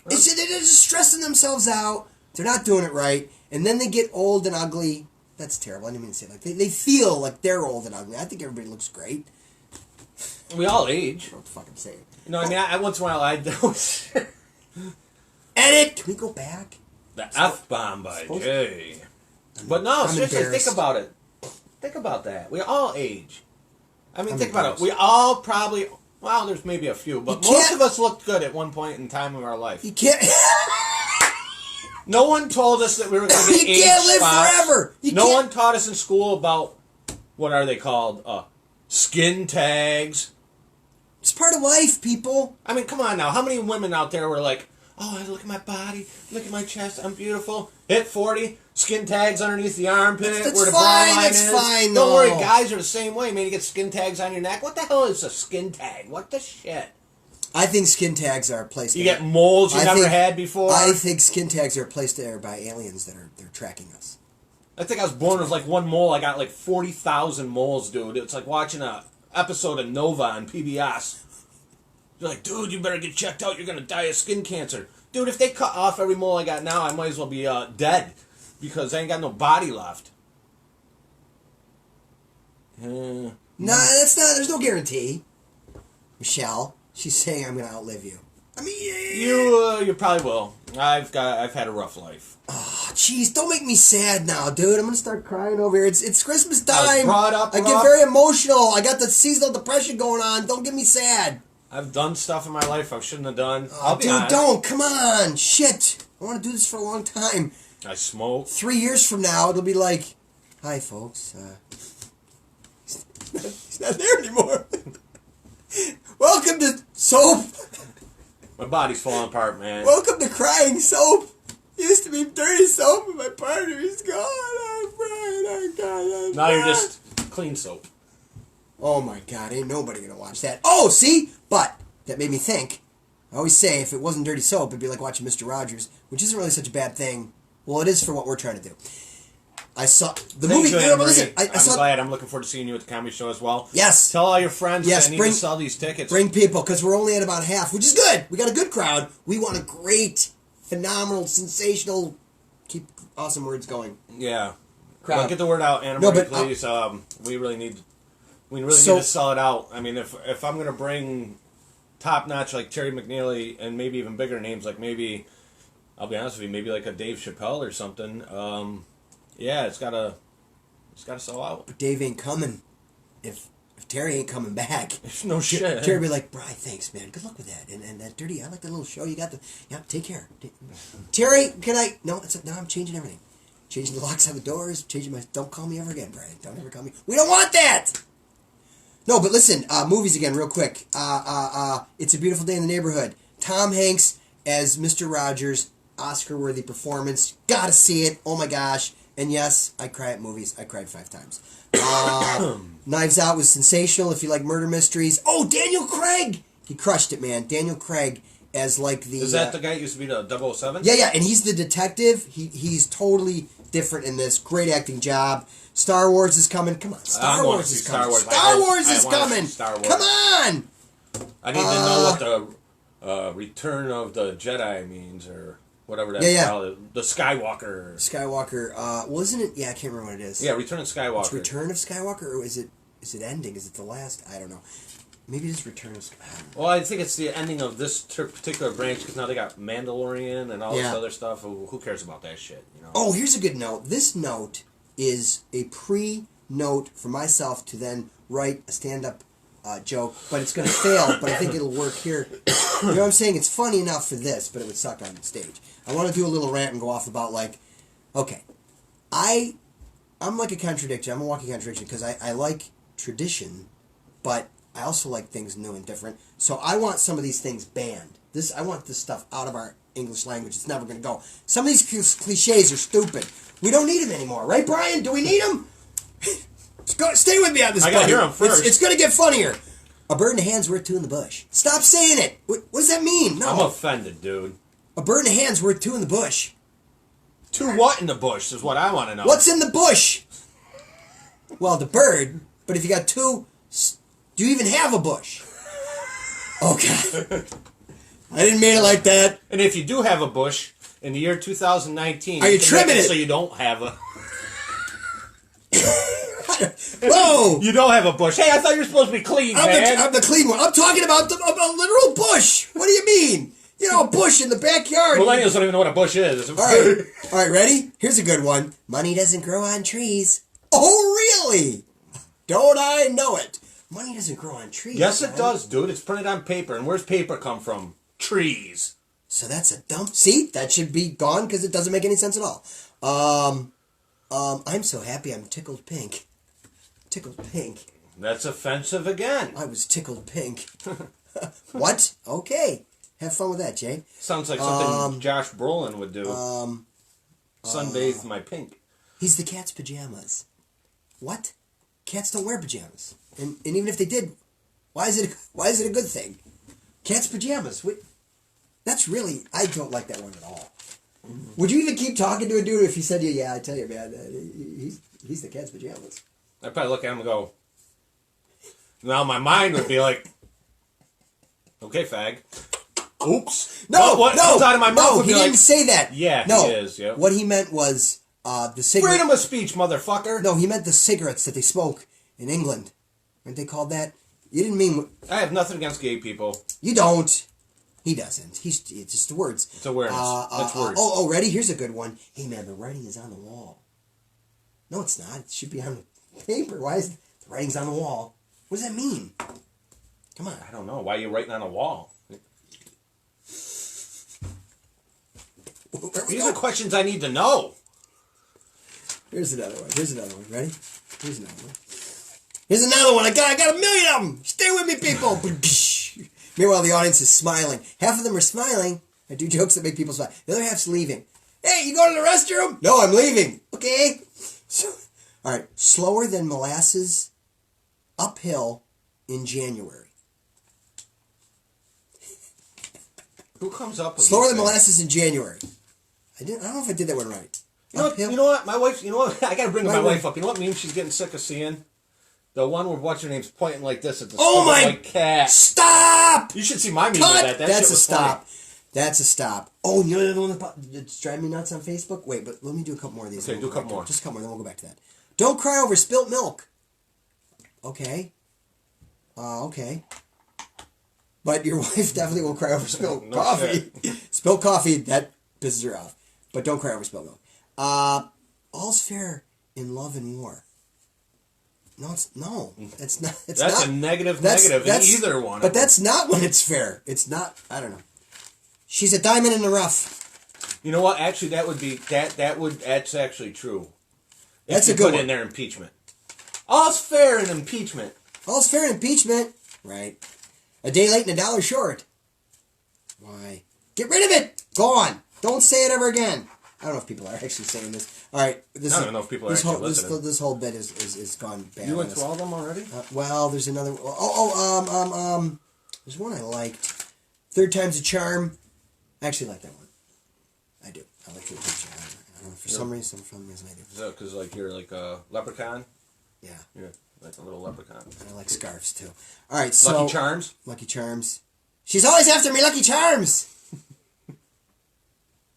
[SPEAKER 2] They're just stressing themselves out. They're not doing it right. And then they get old and ugly. That's terrible. I didn't mean to say it like that. They feel like they're old and ugly. I think everybody looks great.
[SPEAKER 1] We all age.
[SPEAKER 2] I don't know what the fuck I'm saying.
[SPEAKER 1] No, I mean, I once in a while I do.
[SPEAKER 2] Edit! Can we go back?
[SPEAKER 1] The F-bomb by Jay. But no, seriously, think about it. Think about that. We all age. I mean, think about it. We all probably... Well, there's maybe a few, but most of us looked good at one point in time of our life.
[SPEAKER 2] You can't...
[SPEAKER 1] No one told us that we were going to get age
[SPEAKER 2] You can't live
[SPEAKER 1] spots.
[SPEAKER 2] forever!
[SPEAKER 1] No one taught us in school about... What are they called? Skin tags.
[SPEAKER 2] It's part of life, people.
[SPEAKER 1] I mean, come on now. How many women out there were like, oh, look at my body, look at my chest, I'm beautiful. Hit 40, skin tags underneath the armpit,
[SPEAKER 2] That's
[SPEAKER 1] where the
[SPEAKER 2] fine,
[SPEAKER 1] line
[SPEAKER 2] that's
[SPEAKER 1] is.
[SPEAKER 2] fine,
[SPEAKER 1] Don't
[SPEAKER 2] though.
[SPEAKER 1] worry, guys are the same way. Man, you get skin tags on your neck. What the hell is a skin tag? What the shit?
[SPEAKER 2] I think skin tags are placed
[SPEAKER 1] You
[SPEAKER 2] there.
[SPEAKER 1] get moles you never had before.
[SPEAKER 2] I think skin tags are placed there by aliens they're tracking us.
[SPEAKER 1] I think I was born with like one mole. I got like 40,000 moles, dude. It's like watching a episode of Nova on PBS. You're like, dude, you better get checked out. You're going to die of skin cancer. Dude, if they cut off every mole I got now, I might as well be dead. Because I ain't got no body left.
[SPEAKER 2] No, that's not. There's no guarantee. Michelle, she's saying I'm going to outlive you. I mean,
[SPEAKER 1] You probably will. I've had a rough life.
[SPEAKER 2] Oh, jeez, don't make me sad now, dude. I'm going to start crying over here. It's Christmas time.
[SPEAKER 1] I was brought up
[SPEAKER 2] I get
[SPEAKER 1] rough.
[SPEAKER 2] very emotional. I got the seasonal depression going on. Don't get me sad.
[SPEAKER 1] I've done stuff in my life I shouldn't have done. I'll be
[SPEAKER 2] Dude,
[SPEAKER 1] honest.
[SPEAKER 2] don't. Come on. Shit. I want to do this for a long time.
[SPEAKER 1] I smoke.
[SPEAKER 2] 3 years from now, it'll be like, hi, folks. He's not there anymore. Welcome to soap.
[SPEAKER 1] My body's falling apart, man.
[SPEAKER 2] Welcome to crying soap. Used to be dirty soap, and my partner is gone. I'm crying. I'm crying.
[SPEAKER 1] Now you're just clean soap.
[SPEAKER 2] Oh my God, ain't nobody gonna watch that. Oh, see? But that made me think. I always say if it wasn't dirty soap, it'd be like watching Mr. Rogers, which isn't really such a bad thing. Well, it is for what we're trying to do. I saw the movie.
[SPEAKER 1] Good,
[SPEAKER 2] No, but listen,
[SPEAKER 1] I'm
[SPEAKER 2] I saw.
[SPEAKER 1] glad. I'm looking forward to seeing you at the comedy show as well.
[SPEAKER 2] Yes.
[SPEAKER 1] Tell all your friends
[SPEAKER 2] Yes,
[SPEAKER 1] that need
[SPEAKER 2] bring-
[SPEAKER 1] to sell these tickets.
[SPEAKER 2] Bring people, because we're only at about half, which is good. We got a good crowd. We want a great, phenomenal, sensational, keep awesome words going.
[SPEAKER 1] Yeah.
[SPEAKER 2] Crowd.
[SPEAKER 1] Well, get the word out, Anna
[SPEAKER 2] No,
[SPEAKER 1] Marie,
[SPEAKER 2] but,
[SPEAKER 1] please. We really need to sell it out. I mean, if I'm gonna bring top notch like Terry McNeely and maybe even bigger names, like maybe I'll be honest with you, maybe like a Dave Chappelle or something. Yeah, it's gotta sell out.
[SPEAKER 2] But Dave ain't coming if Terry ain't coming back.
[SPEAKER 1] No shit.
[SPEAKER 2] Terry be like, Bri, thanks, man. Good luck with that. And that dirty, I like that little show you got. Take care. Terry, can I? No, I'm changing everything. Changing the locks on the doors. Changing my. Don't call me ever again, Brian. Don't ever call me. We don't want that. No, but listen, movies again, real quick. It's a Beautiful Day in the Neighborhood. Tom Hanks as Mr. Rogers, Oscar-worthy performance. Gotta see it. Oh my gosh. And yes, I cry at movies. I cried 5 times. Knives Out was sensational if you like murder mysteries. Oh, Daniel Craig! He crushed it, man. Daniel Craig as like the...
[SPEAKER 1] Is that the guy that used to be the 007?
[SPEAKER 2] Yeah, and he's the detective. He's totally different in this. Great acting job. Star Wars is coming. Come on, Star Wars is coming. Star Wars is coming. Come on!
[SPEAKER 1] I need to know what the Return of the Jedi means, or whatever that's called. The Skywalker.
[SPEAKER 2] Well, isn't it? Yeah, I can't remember what it is.
[SPEAKER 1] Yeah, Return of Skywalker.
[SPEAKER 2] It's Return of Skywalker, or is it ending? Is it the last? I don't know. Maybe it's Return of Skywalker.
[SPEAKER 1] Well, I think it's the ending of this particular branch, because now they got Mandalorian and all this other stuff. Who cares about that shit? You know?
[SPEAKER 2] Oh, here's a good note. This note is a pre-note for myself to then write a stand-up joke, but it's going to fail, but I think it'll work here. You know what I'm saying? It's funny enough for this, but it would suck on stage. I want to do a little rant and go off about, like, okay, I'm like a contradiction. I'm a walking contradiction, because I like tradition, but I also like things new and different. So I want some of these things banned. I want this stuff out of our English language. It's never going to go. Some of these cliches are stupid. We don't need them anymore. Right, Brian? Do we need them? Stay with me on this.
[SPEAKER 1] I gotta hear him first.
[SPEAKER 2] It's gonna get funnier. A bird in the hand's worth two in the bush. Stop saying it. What does that mean? No.
[SPEAKER 1] I'm offended, dude.
[SPEAKER 2] A bird in the hand's worth two in the bush.
[SPEAKER 1] Two what in the bush is what I want to know.
[SPEAKER 2] What's in the bush? Well, the bird. But if you got two, do you even have a bush? Okay. I didn't mean it like that.
[SPEAKER 1] And if you do have a bush in the year 2019,
[SPEAKER 2] are you trimming it
[SPEAKER 1] so you don't have a?
[SPEAKER 2] Whoa!
[SPEAKER 1] You don't have a bush. Hey, I thought you were supposed to be clean, man.
[SPEAKER 2] I'm the clean one. I'm talking about a literal bush. What do you mean? You know, a bush in the backyard.
[SPEAKER 1] Millennials don't even know what a bush is.
[SPEAKER 2] All right, ready? Here's a good one. Money doesn't grow on trees. Oh, really? Don't I know it? Money doesn't grow on trees.
[SPEAKER 1] Yes, it does, dude. It's printed on paper. And where's paper come from? Trees.
[SPEAKER 2] So that's a dump. See, that should be gone because it doesn't make any sense at all. I'm so happy I'm tickled pink. Tickled pink.
[SPEAKER 1] That's offensive again.
[SPEAKER 2] I was tickled pink. What? Okay. Have fun with that, Jay.
[SPEAKER 1] Sounds like something Josh Brolin would do. Sunbathe my pink.
[SPEAKER 2] He's the cat's pajamas. What? Cats don't wear pajamas. And even if they did, why is it a good thing? Cat's pajamas. That's really, I don't like that one at all. Mm-hmm. Would you even keep talking to a dude if he said to you, yeah, I tell you, man, he's the cat's pajamas?
[SPEAKER 1] I'd probably look at him and go, now my mind would be like, okay, fag. Oops.
[SPEAKER 2] No,
[SPEAKER 1] what comes out of my mouth would
[SPEAKER 2] he
[SPEAKER 1] be
[SPEAKER 2] didn't
[SPEAKER 1] like,
[SPEAKER 2] say that.
[SPEAKER 1] Yeah,
[SPEAKER 2] no,
[SPEAKER 1] he is. Yep.
[SPEAKER 2] What he meant was the cigarette.
[SPEAKER 1] Freedom of speech, motherfucker.
[SPEAKER 2] No, he meant the cigarettes that they smoke in England. Aren't they called that? You didn't mean...
[SPEAKER 1] I have nothing against gay people.
[SPEAKER 2] You don't. He doesn't. It's just the words.
[SPEAKER 1] It's awareness. That's words.
[SPEAKER 2] Oh, ready? Here's a good one. Hey, man, the writing is on the wall. No, it's not. It should be on the paper. Why is the writing's on the wall? What does that mean? Come on.
[SPEAKER 1] I don't know. Why are you writing on a wall? These are questions I need to know.
[SPEAKER 2] Here's another one. Ready? Here's another one. I got a million of them. Stay with me, people. Meanwhile, the audience is smiling. Half of them are smiling. I do jokes that make people smile. The other half's leaving. Hey, you going to the restroom? No, I'm leaving. Okay. So, all right. Slower than molasses uphill in January.
[SPEAKER 1] Who comes up with
[SPEAKER 2] slower than molasses in January? I don't know if I did that one right.
[SPEAKER 1] You know what? My wife. You know what? I gotta bring my wife up. You know what meme she's getting sick of seeing? The one where what's her name's pointing like this at the white cat.
[SPEAKER 2] Stop!
[SPEAKER 1] You should see my meme
[SPEAKER 2] Cut!
[SPEAKER 1] of that.
[SPEAKER 2] That's a stop. Funny. That's a stop. Oh, you know the one that's driving me nuts on Facebook? Wait, but let me do a couple more of these.
[SPEAKER 1] Okay, do a couple more.
[SPEAKER 2] Just a couple more, then we'll go back to that. Don't cry over spilt milk. Okay. Okay. But your wife definitely won't cry over spilled coffee. Spilled coffee, that pisses her off. But don't cry over spilled milk. All's fair in love and war. That's not.
[SPEAKER 1] That's a negative in either one.
[SPEAKER 2] But that's not when it's fair. It's not. I don't know. She's a diamond in the rough.
[SPEAKER 1] You know what? Actually, that's actually true.
[SPEAKER 2] That's a good one.
[SPEAKER 1] Put in there impeachment. All's fair in impeachment.
[SPEAKER 2] All's fair in impeachment. Right. A day late and a dollar short. Why? Get rid of it. Gone. Don't say it ever again. I don't know if people are actually saying this. All right.
[SPEAKER 1] I don't know if people are actually listening.
[SPEAKER 2] This whole bit is gone bad.
[SPEAKER 1] You went through all of them already?
[SPEAKER 2] Well, there's another. There's one I liked. Third time's a charm. I actually like that one. I do. I like Third time's a charm. I don't know, for some reason I do.
[SPEAKER 1] Is that because you're like a leprechaun?
[SPEAKER 2] Yeah.
[SPEAKER 1] You're like a little leprechaun.
[SPEAKER 2] I like scarves too. All right. So
[SPEAKER 1] Lucky Charms.
[SPEAKER 2] Lucky Charms. She's always after me. Lucky Charms.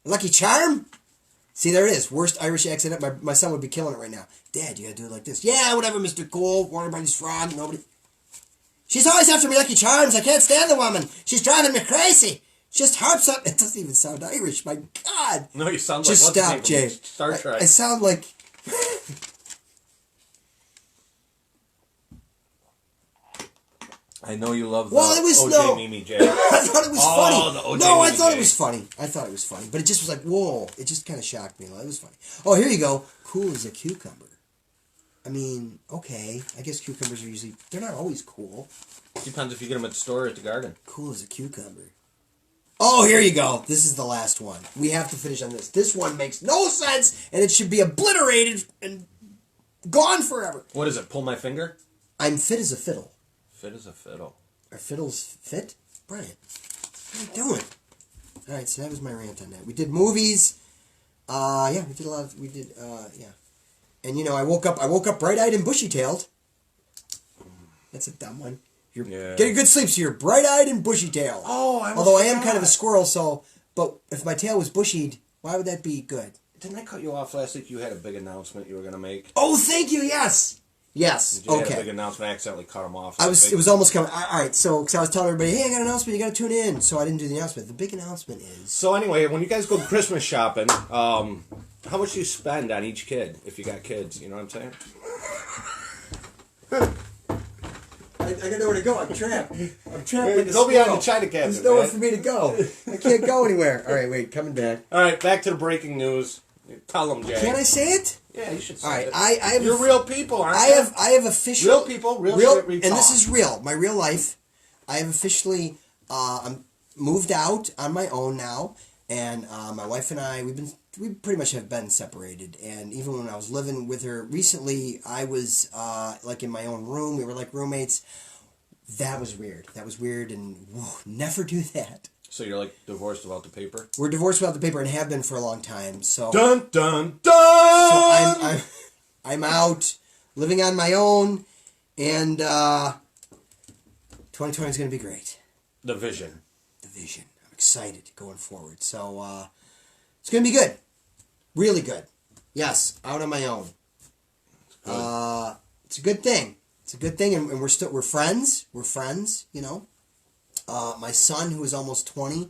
[SPEAKER 2] Lucky Charm. See, there it is. Worst Irish accent. My son would be killing it right now. Dad, you gotta do it like this. Yeah, whatever, Mr. Cool. Warner Brothers Frog. Nobody. She's always after me, Lucky Charms. I can't stand the woman. She's driving me crazy. She just harps on. It doesn't even sound Irish. My God.
[SPEAKER 1] No, you sound
[SPEAKER 2] just
[SPEAKER 1] like.
[SPEAKER 2] Just stop, Jay.
[SPEAKER 1] Star Trek.
[SPEAKER 2] I sound like.
[SPEAKER 1] I know you love the
[SPEAKER 2] OJ
[SPEAKER 1] Mimi Jay.
[SPEAKER 2] I thought it was funny.
[SPEAKER 1] The OJ
[SPEAKER 2] no, I
[SPEAKER 1] Mimi
[SPEAKER 2] thought
[SPEAKER 1] Jay.
[SPEAKER 2] it was funny. I thought it was funny. But it just was like, whoa. It just kind of shocked me. It was funny. Oh, here you go. Cool as a cucumber. I mean, okay. I guess cucumbers are usually... They're not always cool.
[SPEAKER 1] Depends if you get them at the store or at the garden.
[SPEAKER 2] Cool as a cucumber. Oh, here you go. This is the last one. We have to finish on this. This one makes no sense, and it should be obliterated and Gone forever.
[SPEAKER 1] What is it? Pull my finger?
[SPEAKER 2] I'm fit as a fiddle.
[SPEAKER 1] Fit as a fiddle.
[SPEAKER 2] Are fiddles fit? Brian, what are you doing? All right, so that was my rant on that. We did movies. Yeah, we did a lot of, yeah. And, you know, I woke up bright-eyed and bushy-tailed. That's a dumb one. You're getting good sleep, so you're bright-eyed and bushy-tailed.
[SPEAKER 1] Oh,
[SPEAKER 2] Although I am kind of a squirrel, so, but if my tail was bushied, why would that be good?
[SPEAKER 1] Didn't I cut you off last week? You had a big announcement you were going to make.
[SPEAKER 2] Oh, thank you, yes. Yes,
[SPEAKER 1] You
[SPEAKER 2] okay.
[SPEAKER 1] had a big announcement. I accidentally cut him off.
[SPEAKER 2] It was almost coming. All right, so, because I was telling everybody, hey, I got an announcement, you got to tune in. So I didn't do the announcement. The big announcement is...
[SPEAKER 1] So anyway, when you guys go Christmas shopping, how much do you spend on each kid, if you got kids? You know what I'm saying?
[SPEAKER 2] I got nowhere to go. I'm trapped.
[SPEAKER 1] They'll be on the China cabinet.
[SPEAKER 2] There's nowhere for me to go. I can't go anywhere. All right, wait, coming back.
[SPEAKER 1] All right, back to the breaking news. Tell them, Jay.
[SPEAKER 2] Can I say it?
[SPEAKER 1] Yeah, you should say
[SPEAKER 2] All right,
[SPEAKER 1] it.
[SPEAKER 2] I have.
[SPEAKER 1] You're real people, aren't you?
[SPEAKER 2] I have official.
[SPEAKER 1] Real people, real shit, we
[SPEAKER 2] and
[SPEAKER 1] talk.
[SPEAKER 2] this is real. My real life. I have officially. I'm moved out on my own now, and my wife and I we pretty much have been separated. And even when I was living with her recently, I was like in my own room. We were like roommates. That was weird. And never do that.
[SPEAKER 1] So you're like divorced without the paper?
[SPEAKER 2] We're divorced without the paper and have been for a long time. So
[SPEAKER 1] dun dun dun.
[SPEAKER 2] So I'm out living on my own, and 2020 is going to be great.
[SPEAKER 1] The vision.
[SPEAKER 2] I'm excited going forward. So it's going to be good, really good. Yes, out on my own. It's a good thing. And we're friends. We're friends. You know. My son, who is almost 20,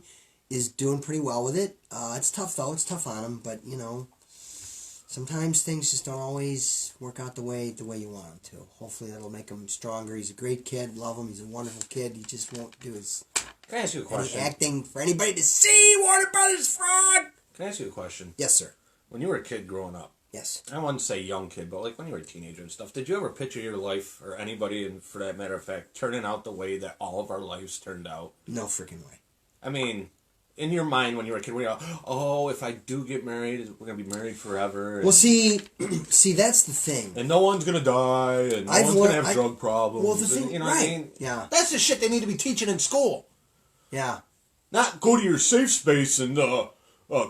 [SPEAKER 2] is doing pretty well with it. It's tough, though. It's tough on him. But, you know, sometimes things just don't always work out the way you want them to. Hopefully that'll make him stronger. He's a great kid. Love him. He's a wonderful kid. He just won't do his
[SPEAKER 1] Can I ask you a question?
[SPEAKER 2] acting for anybody to see. Warner Brothers fraud!
[SPEAKER 1] Can I ask you a question?
[SPEAKER 2] Yes, sir.
[SPEAKER 1] When you were a kid growing up,
[SPEAKER 2] Yes.
[SPEAKER 1] I wouldn't say young kid, but like when you were a teenager and stuff, did you ever picture your life, or anybody, and for that matter of fact, turning out the way that all of our lives turned out?
[SPEAKER 2] No freaking way.
[SPEAKER 1] I mean, in your mind when you were a kid, were you like, oh, if I do get married, we're going to be married forever? And,
[SPEAKER 2] Well, see, that's the thing.
[SPEAKER 1] and no one's going to die, and no one's going to have drug problems.
[SPEAKER 2] Well, the thing,
[SPEAKER 1] and, you know
[SPEAKER 2] right.
[SPEAKER 1] what I mean?
[SPEAKER 2] Yeah.
[SPEAKER 1] That's the shit they need to be teaching in school.
[SPEAKER 2] Yeah.
[SPEAKER 1] Not go to your safe space and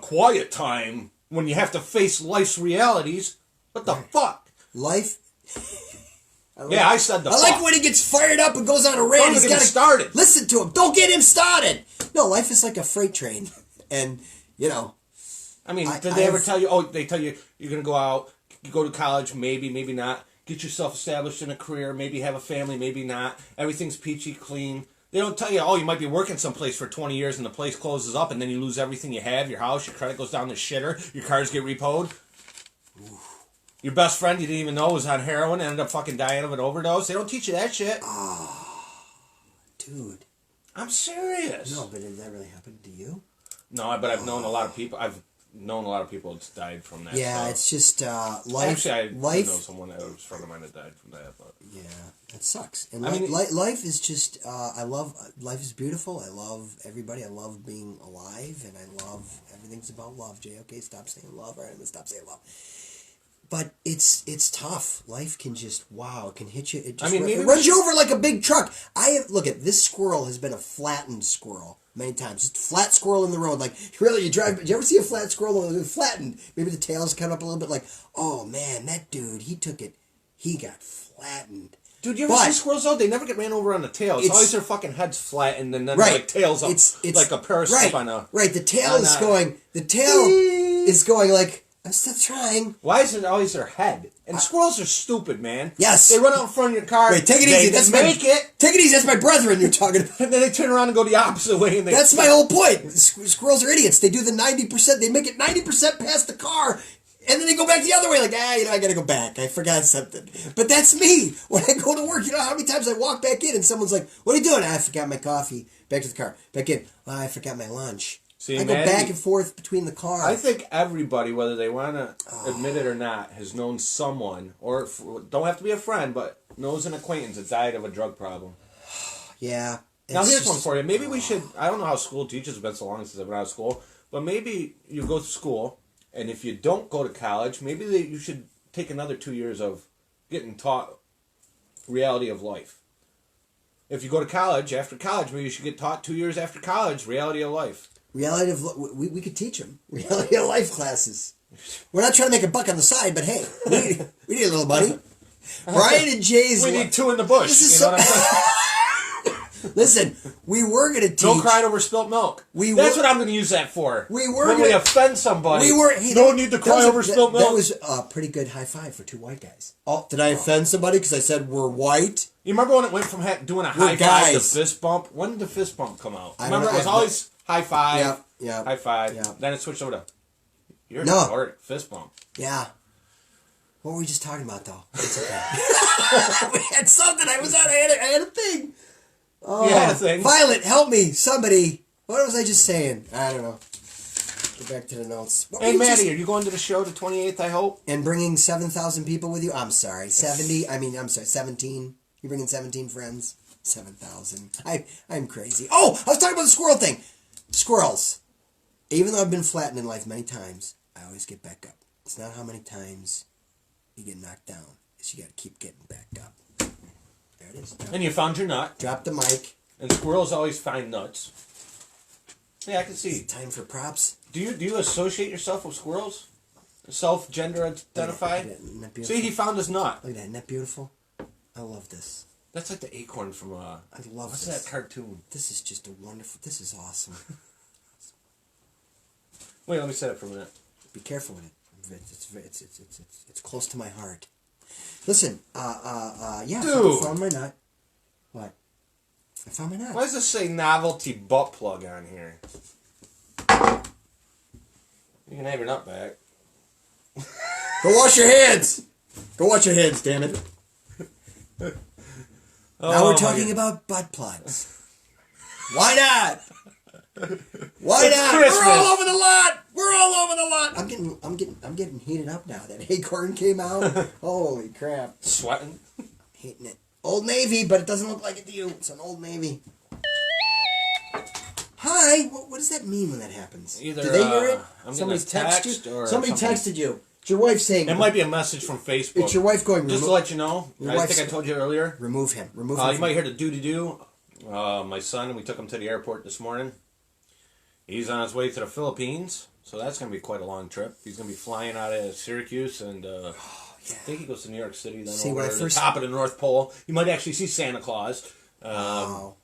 [SPEAKER 1] quiet time when you have to face life's realities. What the fuck?
[SPEAKER 2] Life...
[SPEAKER 1] I said the
[SPEAKER 2] I
[SPEAKER 1] fuck.
[SPEAKER 2] like when he gets fired up and goes on a rant.
[SPEAKER 1] Don't get him started.
[SPEAKER 2] Listen to him. Don't get him started. No, life is like a freight train, and you know.
[SPEAKER 1] I mean, did they ever tell you? Oh, they tell you you're gonna go out, you go to college, maybe not. Get yourself established in a career, maybe have a family, maybe not. Everything's peachy clean. They don't tell you, oh, you might be working someplace for 20 years and the place closes up and then you lose everything you have, your house, your credit goes down the shitter, your cars get repoed. Ooh. Your best friend you didn't even know was on heroin and ended up fucking dying of an overdose. They don't teach you that shit.
[SPEAKER 2] Oh, dude.
[SPEAKER 1] I'm serious.
[SPEAKER 2] No, but did that really happen to you?
[SPEAKER 1] No, but I've known a lot of people. I've known a lot of people that's died from that.
[SPEAKER 2] Yeah,
[SPEAKER 1] stuff.
[SPEAKER 2] It's just life.
[SPEAKER 1] Actually, I
[SPEAKER 2] life,
[SPEAKER 1] know someone that was a friend of mine that died from that. But
[SPEAKER 2] yeah, that sucks. And
[SPEAKER 1] I mean,
[SPEAKER 2] life is just. I love life is beautiful. I love everybody. I love being alive, and I love everything's about love. Jay, okay, stop saying love. All right, I'm gonna stop saying love. But it's tough. Life can just it can hit you. It just it runs you over like a big truck. Look at this squirrel has been a flattened squirrel many times. Just flat squirrel in the road. Like really, you drive. Did you ever see a flat squirrel flattened? Maybe the tail's cut up a little bit. Like, oh man, that dude, he took it. He got flattened.
[SPEAKER 1] Dude, you ever see squirrels though? They never get ran over on the tail. It's always their fucking heads flattened and then like tails up it's like a periscope on a...
[SPEAKER 2] Right, the tail is going... The tail is going like... I'm still trying.
[SPEAKER 1] Why is it always their head? And squirrels are stupid, man.
[SPEAKER 2] Yes.
[SPEAKER 1] They run out in front of your car.
[SPEAKER 2] Wait, take it easy. Take it easy. That's my brethren you're talking about.
[SPEAKER 1] And then they turn around and go the opposite way. And
[SPEAKER 2] that's my whole point. Squirrels are idiots. They do the 90%. They make it 90% past the car. And then they go back the other way. Like, I got to go back. I forgot something. But that's me. When I go to work, you know how many times I walk back in and someo's like, what are you doing? I forgot my coffee. Back to the car. Back in. Well, I forgot my lunch.
[SPEAKER 1] See,
[SPEAKER 2] I go back and forth between the cars.
[SPEAKER 1] I think everybody, whether they want to admit it or not, has known someone, or don't have to be a friend, but knows an acquaintance that died of a drug problem.
[SPEAKER 2] Yeah.
[SPEAKER 1] Now here's one for you. Maybe we should, I don't know how school teaches, it's been so long since I've been out of school, but maybe you go to school, and if you don't go to college, maybe you should take another 2 years of getting taught reality of life. If you go to college, after college, maybe you should get taught 2 years after college, reality of life.
[SPEAKER 2] Reality of we could teach them reality of life classes. We're not trying to make a buck on the side, but hey, we need a little money. Brian and Jay's.
[SPEAKER 1] We need two in the bush.
[SPEAKER 2] This is
[SPEAKER 1] you know what I'm saying?
[SPEAKER 2] Listen, we were going to teach.
[SPEAKER 1] Don't cry over spilt milk. That's what I'm going to use that for. When we offend somebody. Don't need to cry over spilt milk.
[SPEAKER 2] That was a pretty good high five for two white guys. Oh, did I offend somebody because I said we're white?
[SPEAKER 1] You remember when it went from doing a high five to fist bump? When did the fist bump come out? Remember, it was always high five, high five.
[SPEAKER 2] Yeah.
[SPEAKER 1] Then it switched over to you're short, fist bump.
[SPEAKER 2] Yeah. What were we just talking about, though? It's okay. We had something. I had a thing. Oh,
[SPEAKER 1] you had a thing.
[SPEAKER 2] Violet, help me. Somebody. What was I just saying? I don't know. Get back to the notes.
[SPEAKER 1] Hey, Maddie, are you going to the show the 28th, I hope?
[SPEAKER 2] And bringing 7,000 people with you? I'm sorry. 17. You bringing 17 friends? 7,000. I'm crazy. Oh, I was talking about the squirrel thing. Squirrels. Even though I've been flattened in life many times, I always get back up. It's not how many times you get knocked down. It's you got to keep getting back up. There it is.
[SPEAKER 1] And you found your nut.
[SPEAKER 2] Drop the mic.
[SPEAKER 1] And squirrels always find nuts. Yeah, I can see.
[SPEAKER 2] It's time for props.
[SPEAKER 1] Do you associate yourself with squirrels? Self-gender identified? See, he found his nut.
[SPEAKER 2] Look at that. Isn't that beautiful? I love this.
[SPEAKER 1] That's like the acorn from,
[SPEAKER 2] I love
[SPEAKER 1] what's
[SPEAKER 2] this.
[SPEAKER 1] that cartoon?
[SPEAKER 2] This is just a wonderful, this is awesome.
[SPEAKER 1] Wait, let me set it for a minute.
[SPEAKER 2] Be careful with it. It's close to my heart. Listen, yeah,
[SPEAKER 1] Dude.
[SPEAKER 2] I found my nut. What? I found my nut.
[SPEAKER 1] Why does this say novelty butt plug on here? You can have your nut back.
[SPEAKER 2] Go wash your hands! Go wash your hands, damn it. Now we're talking about butt plugs. Why not? Why
[SPEAKER 1] It's
[SPEAKER 2] not?
[SPEAKER 1] Christmas.
[SPEAKER 2] We're all over the lot. We're all over the lot. I'm getting heated up now. That acorn came out. Holy crap!
[SPEAKER 1] Sweating.
[SPEAKER 2] Hating it. Old Navy, but it doesn't look like it to you. It's an Old Navy. Hi. What does that mean when that happens?
[SPEAKER 1] Either,
[SPEAKER 2] Did they hear it?
[SPEAKER 1] I'm
[SPEAKER 2] Somebody
[SPEAKER 1] getting a text
[SPEAKER 2] texted you.
[SPEAKER 1] or
[SPEAKER 2] Somebody
[SPEAKER 1] something.
[SPEAKER 2] texted you. It's your wife saying.
[SPEAKER 1] It might be a message from Facebook.
[SPEAKER 2] It's your wife going.
[SPEAKER 1] Just to let you know. I
[SPEAKER 2] wife's-
[SPEAKER 1] think I told you earlier.
[SPEAKER 2] Remove him. Remove him.
[SPEAKER 1] You might hear the doo-doo-doo. My son, we took him to the airport this morning. He's on his way to the Philippines, so that's going to be quite a long trip. He's going to be flying out of Syracuse, and I think he goes to New York City, then over to the top of the North Pole. You might actually see Santa Claus.
[SPEAKER 2] Wow.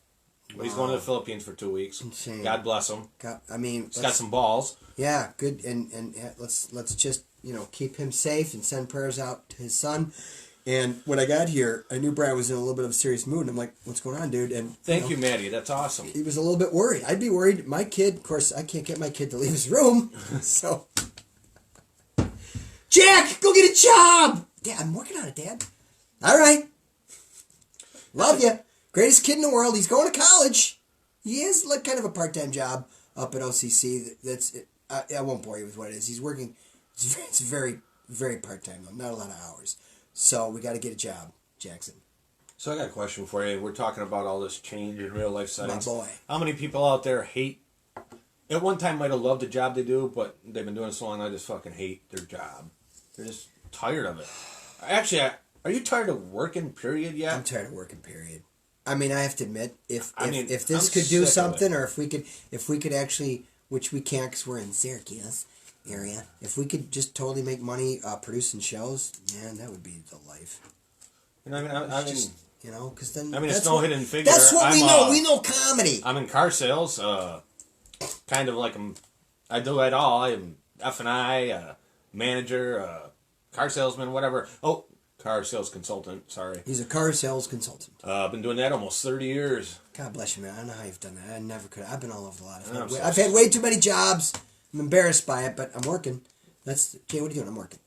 [SPEAKER 1] But he's going to the Philippines for 2 weeks.
[SPEAKER 2] Insane.
[SPEAKER 1] God bless him.
[SPEAKER 2] He's
[SPEAKER 1] got some balls.
[SPEAKER 2] Yeah, good. And let's just keep him safe and send prayers out to his son. And when I got here, I knew Brad was in a little bit of a serious mood. And I'm like, what's going on, dude? And
[SPEAKER 1] Thank you, Maddie. That's awesome.
[SPEAKER 2] He was a little bit worried. I'd be worried. My kid, of course, I can't get my kid to leave his room. So, Jack, go get a job. Yeah, I'm working on it, Dad. All right. Love you. Greatest kid in the world. He's going to college. He has like kind of a part-time job up at OCC. I won't bore you with what it is. He's working. It's very, very part-time, though. Not a lot of hours. So we got to get a job, Jackson.
[SPEAKER 1] So I got a question for you. We're talking about all this change in real life settings.
[SPEAKER 2] My boy.
[SPEAKER 1] How many people out there hate? At one time might have loved the job they do, but they've been doing it so long they just fucking hate their job. They're just tired of it. Actually, are you tired of working? Period. Yet?
[SPEAKER 2] I'm tired of working. Period. I mean, I have to admit, if this
[SPEAKER 1] I'm
[SPEAKER 2] could do
[SPEAKER 1] sick of
[SPEAKER 2] something,
[SPEAKER 1] it.
[SPEAKER 2] or if we could actually, which we can't because we're in Syracuse area, if we could just totally make money producing shows, man, that would be the life.
[SPEAKER 1] You know, I mean,
[SPEAKER 2] because then
[SPEAKER 1] it's no hidden figure.
[SPEAKER 2] That's what we know. We know comedy.
[SPEAKER 1] I'm in car sales. Kind of like I do it all. I'm F&I, manager, car salesman, whatever. Oh, car sales consultant. Sorry.
[SPEAKER 2] He's a car sales consultant.
[SPEAKER 1] I've been doing that almost 30 years.
[SPEAKER 2] God bless you, man. I don't know how you've done that. I never could. I've been all over the lot.
[SPEAKER 1] I'm
[SPEAKER 2] I've had way too many jobs. I'm embarrassed by it, but I'm working. Jay, what are you doing? I'm working.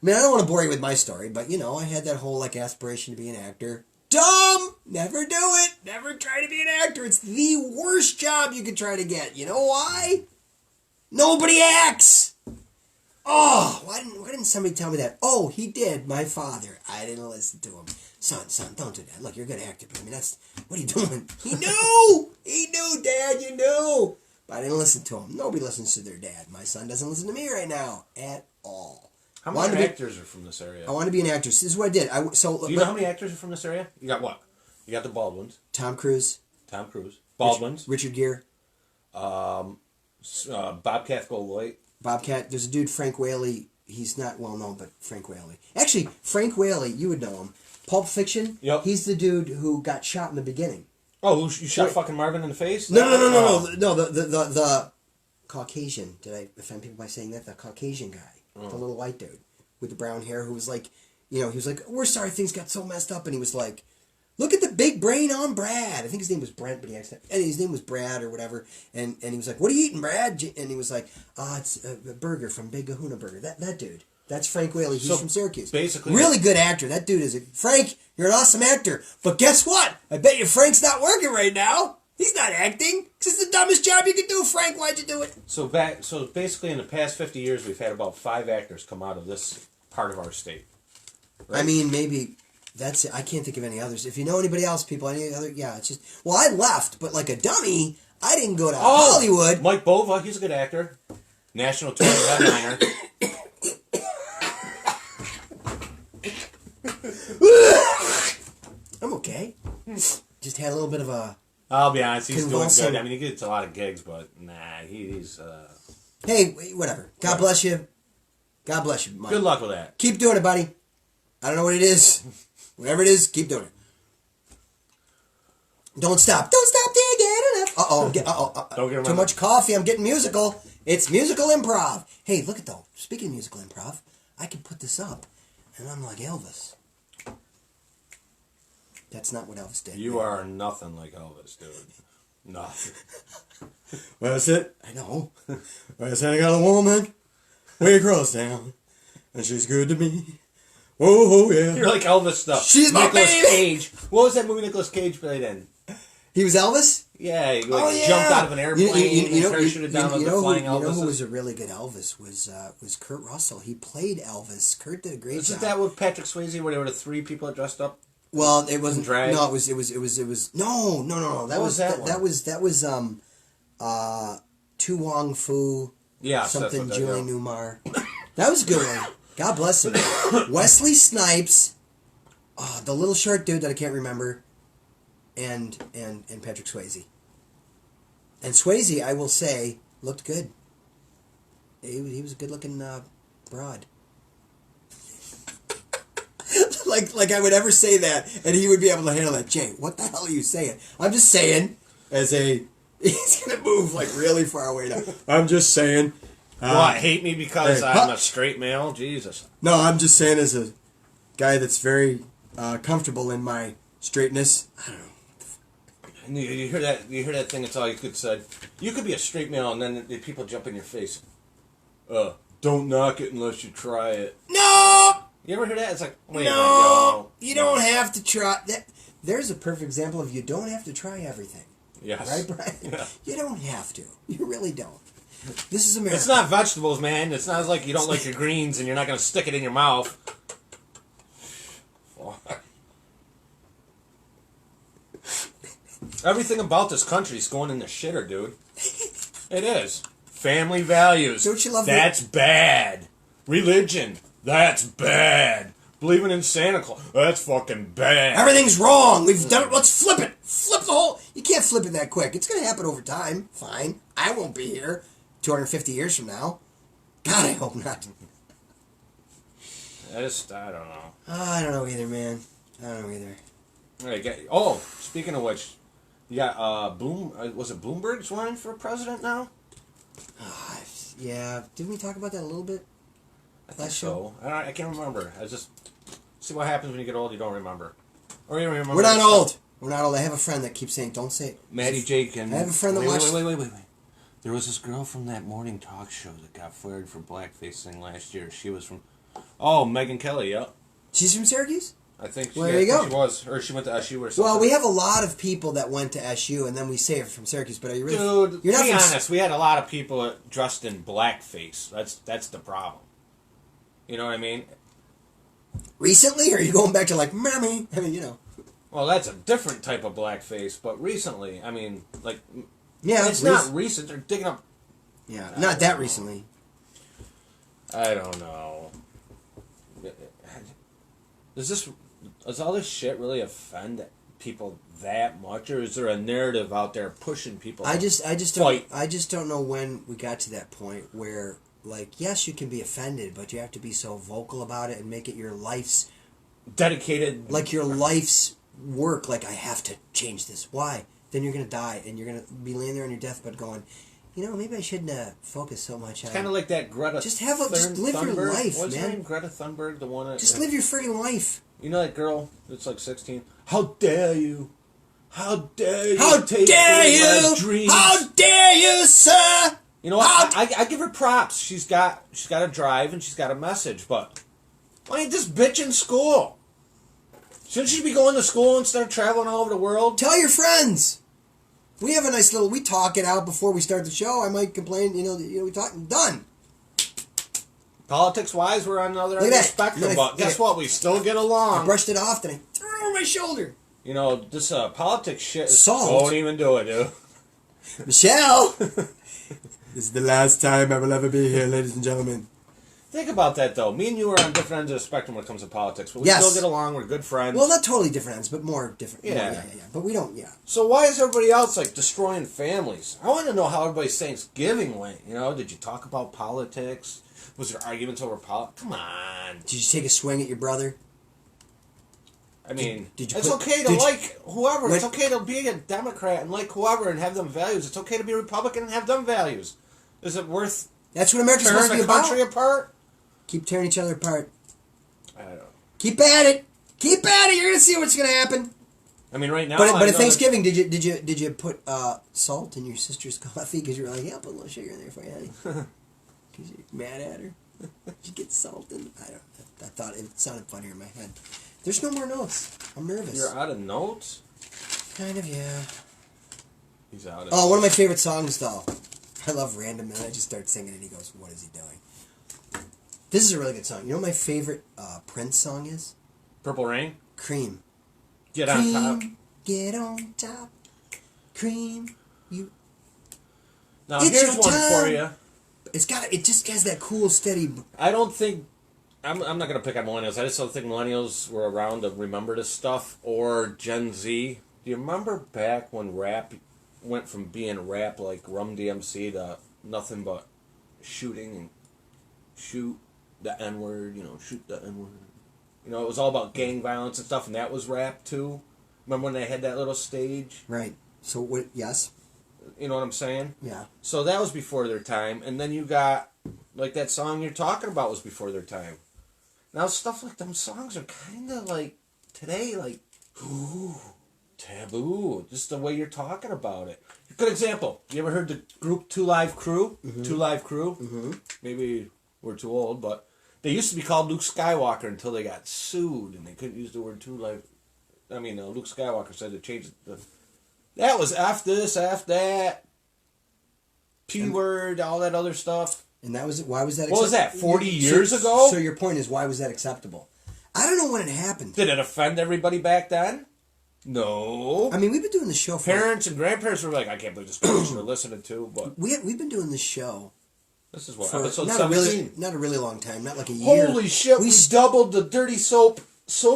[SPEAKER 2] I mean, I don't want to bore you with my story, but, I had that whole, aspiration to be an actor. Dumb! Never do it! Never try to be an actor. It's the worst job you could try to get. You know why? Nobody acts! Oh, why didn't somebody tell me that? Oh, he did, my father. I didn't listen to him. Son, don't do that. Look, you're a good actor, but what are you doing? He knew! He knew, Dad, you knew! But I didn't listen to him. Nobody listens to their dad. My son doesn't listen to me right now. At all.
[SPEAKER 1] How many actors are from this area?
[SPEAKER 2] I want to be an actress. This is what I did.
[SPEAKER 1] Do you know how many actors are from this area? You got what? You got the Baldwins.
[SPEAKER 2] Tom Cruise.
[SPEAKER 1] Baldwins.
[SPEAKER 2] Richard Gere.
[SPEAKER 1] Bobcat Goldthwait.
[SPEAKER 2] Bobcat. There's a dude, Frank Whaley. He's not well known, but Frank Whaley. Actually, Frank Whaley, you would know him. Pulp Fiction.
[SPEAKER 1] Yep.
[SPEAKER 2] He's the dude who got shot in the beginning.
[SPEAKER 1] Oh, you shot fucking Marvin in the face?
[SPEAKER 2] No. The Caucasian. Did I offend people by saying that? The Caucasian guy, the little white dude with the brown hair, who was like, he was like, "We're sorry things got so messed up," and he was like, "Look at the big brain on Brad." I think his name was Brent, but his name was Brad or whatever. And he was like, "What are you eating, Brad?" And he was like, "It's a burger from Big Kahuna Burger." That dude. That's Frank Whaley. He's from Syracuse.
[SPEAKER 1] Basically,
[SPEAKER 2] really good actor. That dude is Frank, you're an awesome actor. But guess what? I bet you Frank's not working right now. He's not acting. It's the dumbest job you could do, Frank. Why'd you do it?
[SPEAKER 1] So basically, in the past 50 years, we've had about 5 actors come out of this part of our state. Right?
[SPEAKER 2] I mean, maybe that's it. I can't think of any others. If you know anybody else, people, any other, yeah, it's just, well, I left, but like a dummy, I didn't go to Hollywood.
[SPEAKER 1] Mike Bova, he's a good actor. National tour headliner.
[SPEAKER 2] I'm okay. Just had a little bit of a...
[SPEAKER 1] I'll be honest, he's doing
[SPEAKER 2] convulsing.
[SPEAKER 1] good. I mean, he gets a lot of gigs, but he's...
[SPEAKER 2] Hey, whatever. God bless you. God bless you, Mike.
[SPEAKER 1] Good luck with that.
[SPEAKER 2] Keep doing it, buddy. I don't know what it is. Whatever it is, keep doing it. Don't stop. Don't stop till you get enough.
[SPEAKER 1] Don't get
[SPEAKER 2] Too much coffee. I'm getting musical. It's musical improv. Hey, look at though. Speaking of musical improv, I can put this up, and I'm like Elvis. That's not what Elvis did.
[SPEAKER 1] You are nothing like Elvis, dude. Nothing.
[SPEAKER 2] Well, that's it. I know. Well, I said I got a woman way across town, and she's good to me. Oh, yeah.
[SPEAKER 1] You're like Elvis stuff.
[SPEAKER 2] She's my
[SPEAKER 1] Nicolas
[SPEAKER 2] baby.
[SPEAKER 1] Cage. What was that movie Nicolas Cage played in?
[SPEAKER 2] He was Elvis?
[SPEAKER 1] Yeah, he jumped out of an airplane and parachuted down with the flying Elvis.
[SPEAKER 2] You know who was a really good Elvis was Kurt Russell. He played Elvis. Kurt did a great job.
[SPEAKER 1] Isn't that with Patrick Swayze where there were the 3 people that dressed up?
[SPEAKER 2] Well, it wasn't
[SPEAKER 1] drag.
[SPEAKER 2] No, it was no. That was Tu Wong Fu.
[SPEAKER 1] Yeah,
[SPEAKER 2] something Julie Newmar. That was a good one. God bless him. Wesley Snipes, the little short dude that I can't remember, and Patrick Swayze. And Swayze, I will say, looked good. He was a good looking broad. like I would ever say that, and he would be able to handle that. Jay, what the hell are you saying? I'm just saying, he's gonna move like really far away now. I'm just saying.
[SPEAKER 1] What, hate me because I'm a straight male? Jesus.
[SPEAKER 2] No, I'm just saying as a guy that's very comfortable in my straightness. I don't know.
[SPEAKER 1] You hear that thing, that's all you could say. You could be a straight male and then the people jump in your face. Don't knock it unless you try it.
[SPEAKER 2] No!
[SPEAKER 1] You ever hear that? It's like, wait
[SPEAKER 2] no,
[SPEAKER 1] a minute,
[SPEAKER 2] you don't have to try. There's a perfect example of you don't have to try everything.
[SPEAKER 1] Yes.
[SPEAKER 2] Right, Brian? Yeah. You don't have to. You really don't. This is America.
[SPEAKER 1] It's not vegetables, man. It's not like you don't like your greens and you're not going to stick it in your mouth. Everything about this country is going in the shitter, dude. It is. Family values.
[SPEAKER 2] Don't you love
[SPEAKER 1] That's bad. Religion. That's bad. Believing in Santa Claus. That's fucking bad.
[SPEAKER 2] Everything's wrong. We've done it. Let's flip it. Flip the whole... You can't flip it that quick. It's going to happen over time. Fine. I won't be here 250 years from now. God, I hope not.
[SPEAKER 1] I don't know.
[SPEAKER 2] I don't know either, man. I don't know either.
[SPEAKER 1] All right, speaking of which, you got was it Bloomberg's running for president now?
[SPEAKER 2] Yeah. Didn't we talk about that a little bit?
[SPEAKER 1] I think so. I can't remember. I just see what happens when you get old. You don't remember, or you don't remember.
[SPEAKER 2] We're not old. We're not old. I have a friend that keeps saying, "Don't say it."
[SPEAKER 1] Maddie Jake and
[SPEAKER 2] I have a friend that watched.
[SPEAKER 1] Wait. There was this girl from that morning talk show that got fired for blackface thing last year. She was from, Megyn Kelly. Yep.
[SPEAKER 2] She's from Syracuse.
[SPEAKER 1] I think.
[SPEAKER 2] Well, there you go.
[SPEAKER 1] She was, or she went to SU or something.
[SPEAKER 2] Well, we have a lot of people that went to SU, and then we say from Syracuse. But are you really?
[SPEAKER 1] Dude,
[SPEAKER 2] you're not
[SPEAKER 1] be honest. We had a lot of people dressed in blackface. That's the problem. You know what I mean?
[SPEAKER 2] Recently, or are you going back to like, mommy? I mean, you know.
[SPEAKER 1] Well, that's a different type of blackface, but recently, I mean, like,
[SPEAKER 2] yeah,
[SPEAKER 1] it's not recent. They're digging up.
[SPEAKER 2] Yeah, not that recently.
[SPEAKER 1] I don't know. Does all this shit really offend people that much, or is there a narrative out there pushing people?
[SPEAKER 2] I just don't know when we got to that point where, like, yes, you can be offended, but you have to be so vocal about it and make it your life's
[SPEAKER 1] dedicated,
[SPEAKER 2] like your life's work. Like, I have to change this. Why? Then you're gonna die, and you're gonna be laying there on your deathbed going, maybe I shouldn't focus so much on.
[SPEAKER 1] Kind of like that Greta.
[SPEAKER 2] Just live your life,
[SPEAKER 1] What's
[SPEAKER 2] man.
[SPEAKER 1] her name? Greta Thunberg, the one.
[SPEAKER 2] Just live your freaking life.
[SPEAKER 1] You know that girl that's like 16? How dare you? How dare you?
[SPEAKER 2] How dare you?
[SPEAKER 1] Dreams?
[SPEAKER 2] How dare you, sir?
[SPEAKER 1] You know what? I give her props. She's got a drive and she's got a message. But why ain't this bitch in school? Shouldn't she be going to school instead of traveling all over the world?
[SPEAKER 2] Tell your friends. We have a nice little. We talk it out before we start the show. I might complain. We talk. Done.
[SPEAKER 1] Politics-wise, we're on another end of the spectrum, but guess what? We still get along.
[SPEAKER 2] I brushed it off, then I threw it over my shoulder.
[SPEAKER 1] This politics shit is...
[SPEAKER 2] Salt.
[SPEAKER 1] Don't even do it, dude.
[SPEAKER 2] Michelle! This is the last time I will ever be here, ladies and gentlemen.
[SPEAKER 1] Think about that, though. Me and you are on different ends of the spectrum when it comes to politics, but we still get along. We're good friends.
[SPEAKER 2] Well, not totally different ends, but more different.
[SPEAKER 1] Yeah.
[SPEAKER 2] Yeah. But we don't,
[SPEAKER 1] So why is everybody else, like, destroying families? I want to know how everybody's Thanksgiving went. Did you talk about politics? Was there arguments over politics? Come on.
[SPEAKER 2] Did you take a swing at your brother?
[SPEAKER 1] I mean,
[SPEAKER 2] did you
[SPEAKER 1] it's okay to like whoever. It's okay to be a Democrat and like whoever and have them values. It's okay to be a Republican and have them values. Is it worth
[SPEAKER 2] That's what America's supposed to be
[SPEAKER 1] tearing the
[SPEAKER 2] about.
[SPEAKER 1] country apart?
[SPEAKER 2] Keep tearing each other apart.
[SPEAKER 1] I don't know.
[SPEAKER 2] Keep at it. Keep at it. You're gonna see what's gonna happen.
[SPEAKER 1] I mean, right now.
[SPEAKER 2] But at Thanksgiving, did you put salt in your sister's coffee? Because you were like, yeah, I'll put a little sugar in there for you, honey. Because you're mad at her. Did you get salt in? I thought it sounded funnier in my head. There's no more notes. I'm nervous.
[SPEAKER 1] You're out of notes?
[SPEAKER 2] Kind of, yeah.
[SPEAKER 1] He's out of
[SPEAKER 2] Oh, one of my favorite songs, though. I love Random, and I just start singing, and he goes, what is he doing? This is a really good song. You know what my favorite Prince song is?
[SPEAKER 1] Purple Rain?
[SPEAKER 2] Cream.
[SPEAKER 1] Get on top.
[SPEAKER 2] Get on top. Cream.
[SPEAKER 1] Now,
[SPEAKER 2] It's
[SPEAKER 1] here's
[SPEAKER 2] your
[SPEAKER 1] one
[SPEAKER 2] time.
[SPEAKER 1] for you.
[SPEAKER 2] It just has that cool, steady...
[SPEAKER 1] I don't think... I'm not going to pick on millennials. I just don't think millennials were around to remember this stuff. Or Gen Z. Do you remember back when rap went from being rap like Rum DMC to nothing but shooting and shoot the N-word, shoot the N-word. It was all about gang violence and stuff, and that was rap too. Remember when they had that little stage?
[SPEAKER 2] Right. So, what? Yes.
[SPEAKER 1] You know what I'm saying?
[SPEAKER 2] Yeah.
[SPEAKER 1] So that was before their time, and then you got, like that song you're talking about was before their time. Now stuff like them songs are kind of like, today, like, ooh, taboo. Just the way you're talking about it. Good example. You ever heard the group Two Live Crew? Mm-hmm. Two Live Crew? Mm-hmm. Maybe we're too old, but they used to be called Luke Skywalker until they got sued, and they couldn't use the word Two Live. Luke Skywalker said to change it. That was F this, F that, P word, all that other stuff.
[SPEAKER 2] And that was it. Why was that?
[SPEAKER 1] What was that? 40 years ago?
[SPEAKER 2] So your point is, why was that acceptable? I don't know when it happened.
[SPEAKER 1] Did it offend everybody back then? No.
[SPEAKER 2] I mean, we've been doing the show for...
[SPEAKER 1] Parents and grandparents were like, I can't believe this person we're listening to, but...
[SPEAKER 2] We've been doing this show...
[SPEAKER 1] This is what,
[SPEAKER 2] for
[SPEAKER 1] episode
[SPEAKER 2] not
[SPEAKER 1] 17?
[SPEAKER 2] Not a really long time, not like a year.
[SPEAKER 1] Holy shit, we doubled the Dirty Soap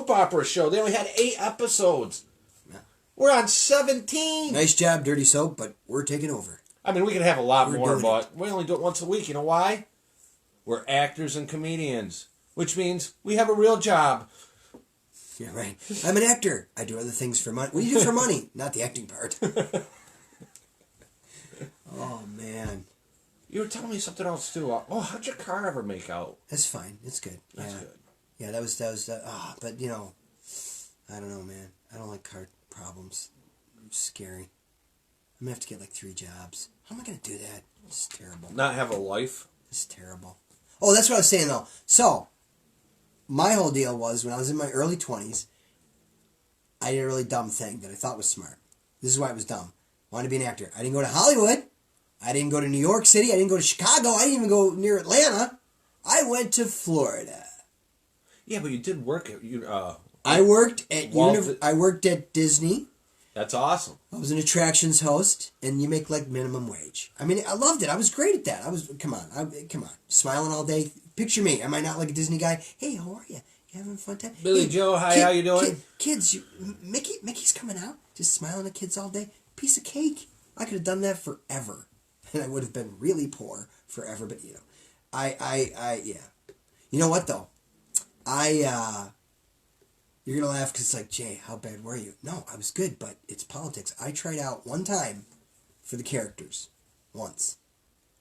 [SPEAKER 1] opera show. They only had 8 episodes. Yeah. We're on 17.
[SPEAKER 2] Nice job, Dirty Soap, but we're taking over.
[SPEAKER 1] I mean, we can have a lot more, but we only do it once a week. You know why? We're actors and comedians, which means we have a real job.
[SPEAKER 2] Yeah, right. I'm an actor. I do other things for money. What do you do for money? Not the acting part. Oh, man.
[SPEAKER 1] You were telling me something else, too. How'd your car ever make out?
[SPEAKER 2] That's fine. It's good.
[SPEAKER 1] That's good.
[SPEAKER 2] Yeah, that was but, I don't know, man. I don't like car problems. It's scary. I'm going to have to get like 3 jobs. How am I going to do that? It's terrible.
[SPEAKER 1] Not have a life?
[SPEAKER 2] It's terrible. Oh, that's what I was saying, though. So, my whole deal was, when I was in my early 20s, I did a really dumb thing that I thought was smart. This is why it was dumb. I wanted to be an actor. I didn't go to Hollywood. I didn't go to New York City. I didn't go to Chicago. I didn't even go near Atlanta. I went to Florida.
[SPEAKER 1] Yeah, but you did work at...
[SPEAKER 2] I worked at Disney.
[SPEAKER 1] That's awesome.
[SPEAKER 2] I was an attractions host, and you make like minimum wage. I mean, I loved it. I was great at that. Come on, smiling all day. Picture me. Am I not like a Disney guy? Hey, how are you? You having a fun time?
[SPEAKER 1] Billy Joe, hi, how you doing?
[SPEAKER 2] Kids, Mickey's coming out, just smiling at kids all day. Piece of cake. I could have done that forever, and I would have been really poor forever. But you know, yeah. You know what though? You're gonna laugh because it's like, Jay, how bad were you? No, I was good, but it's politics. I tried out one time for the characters, once.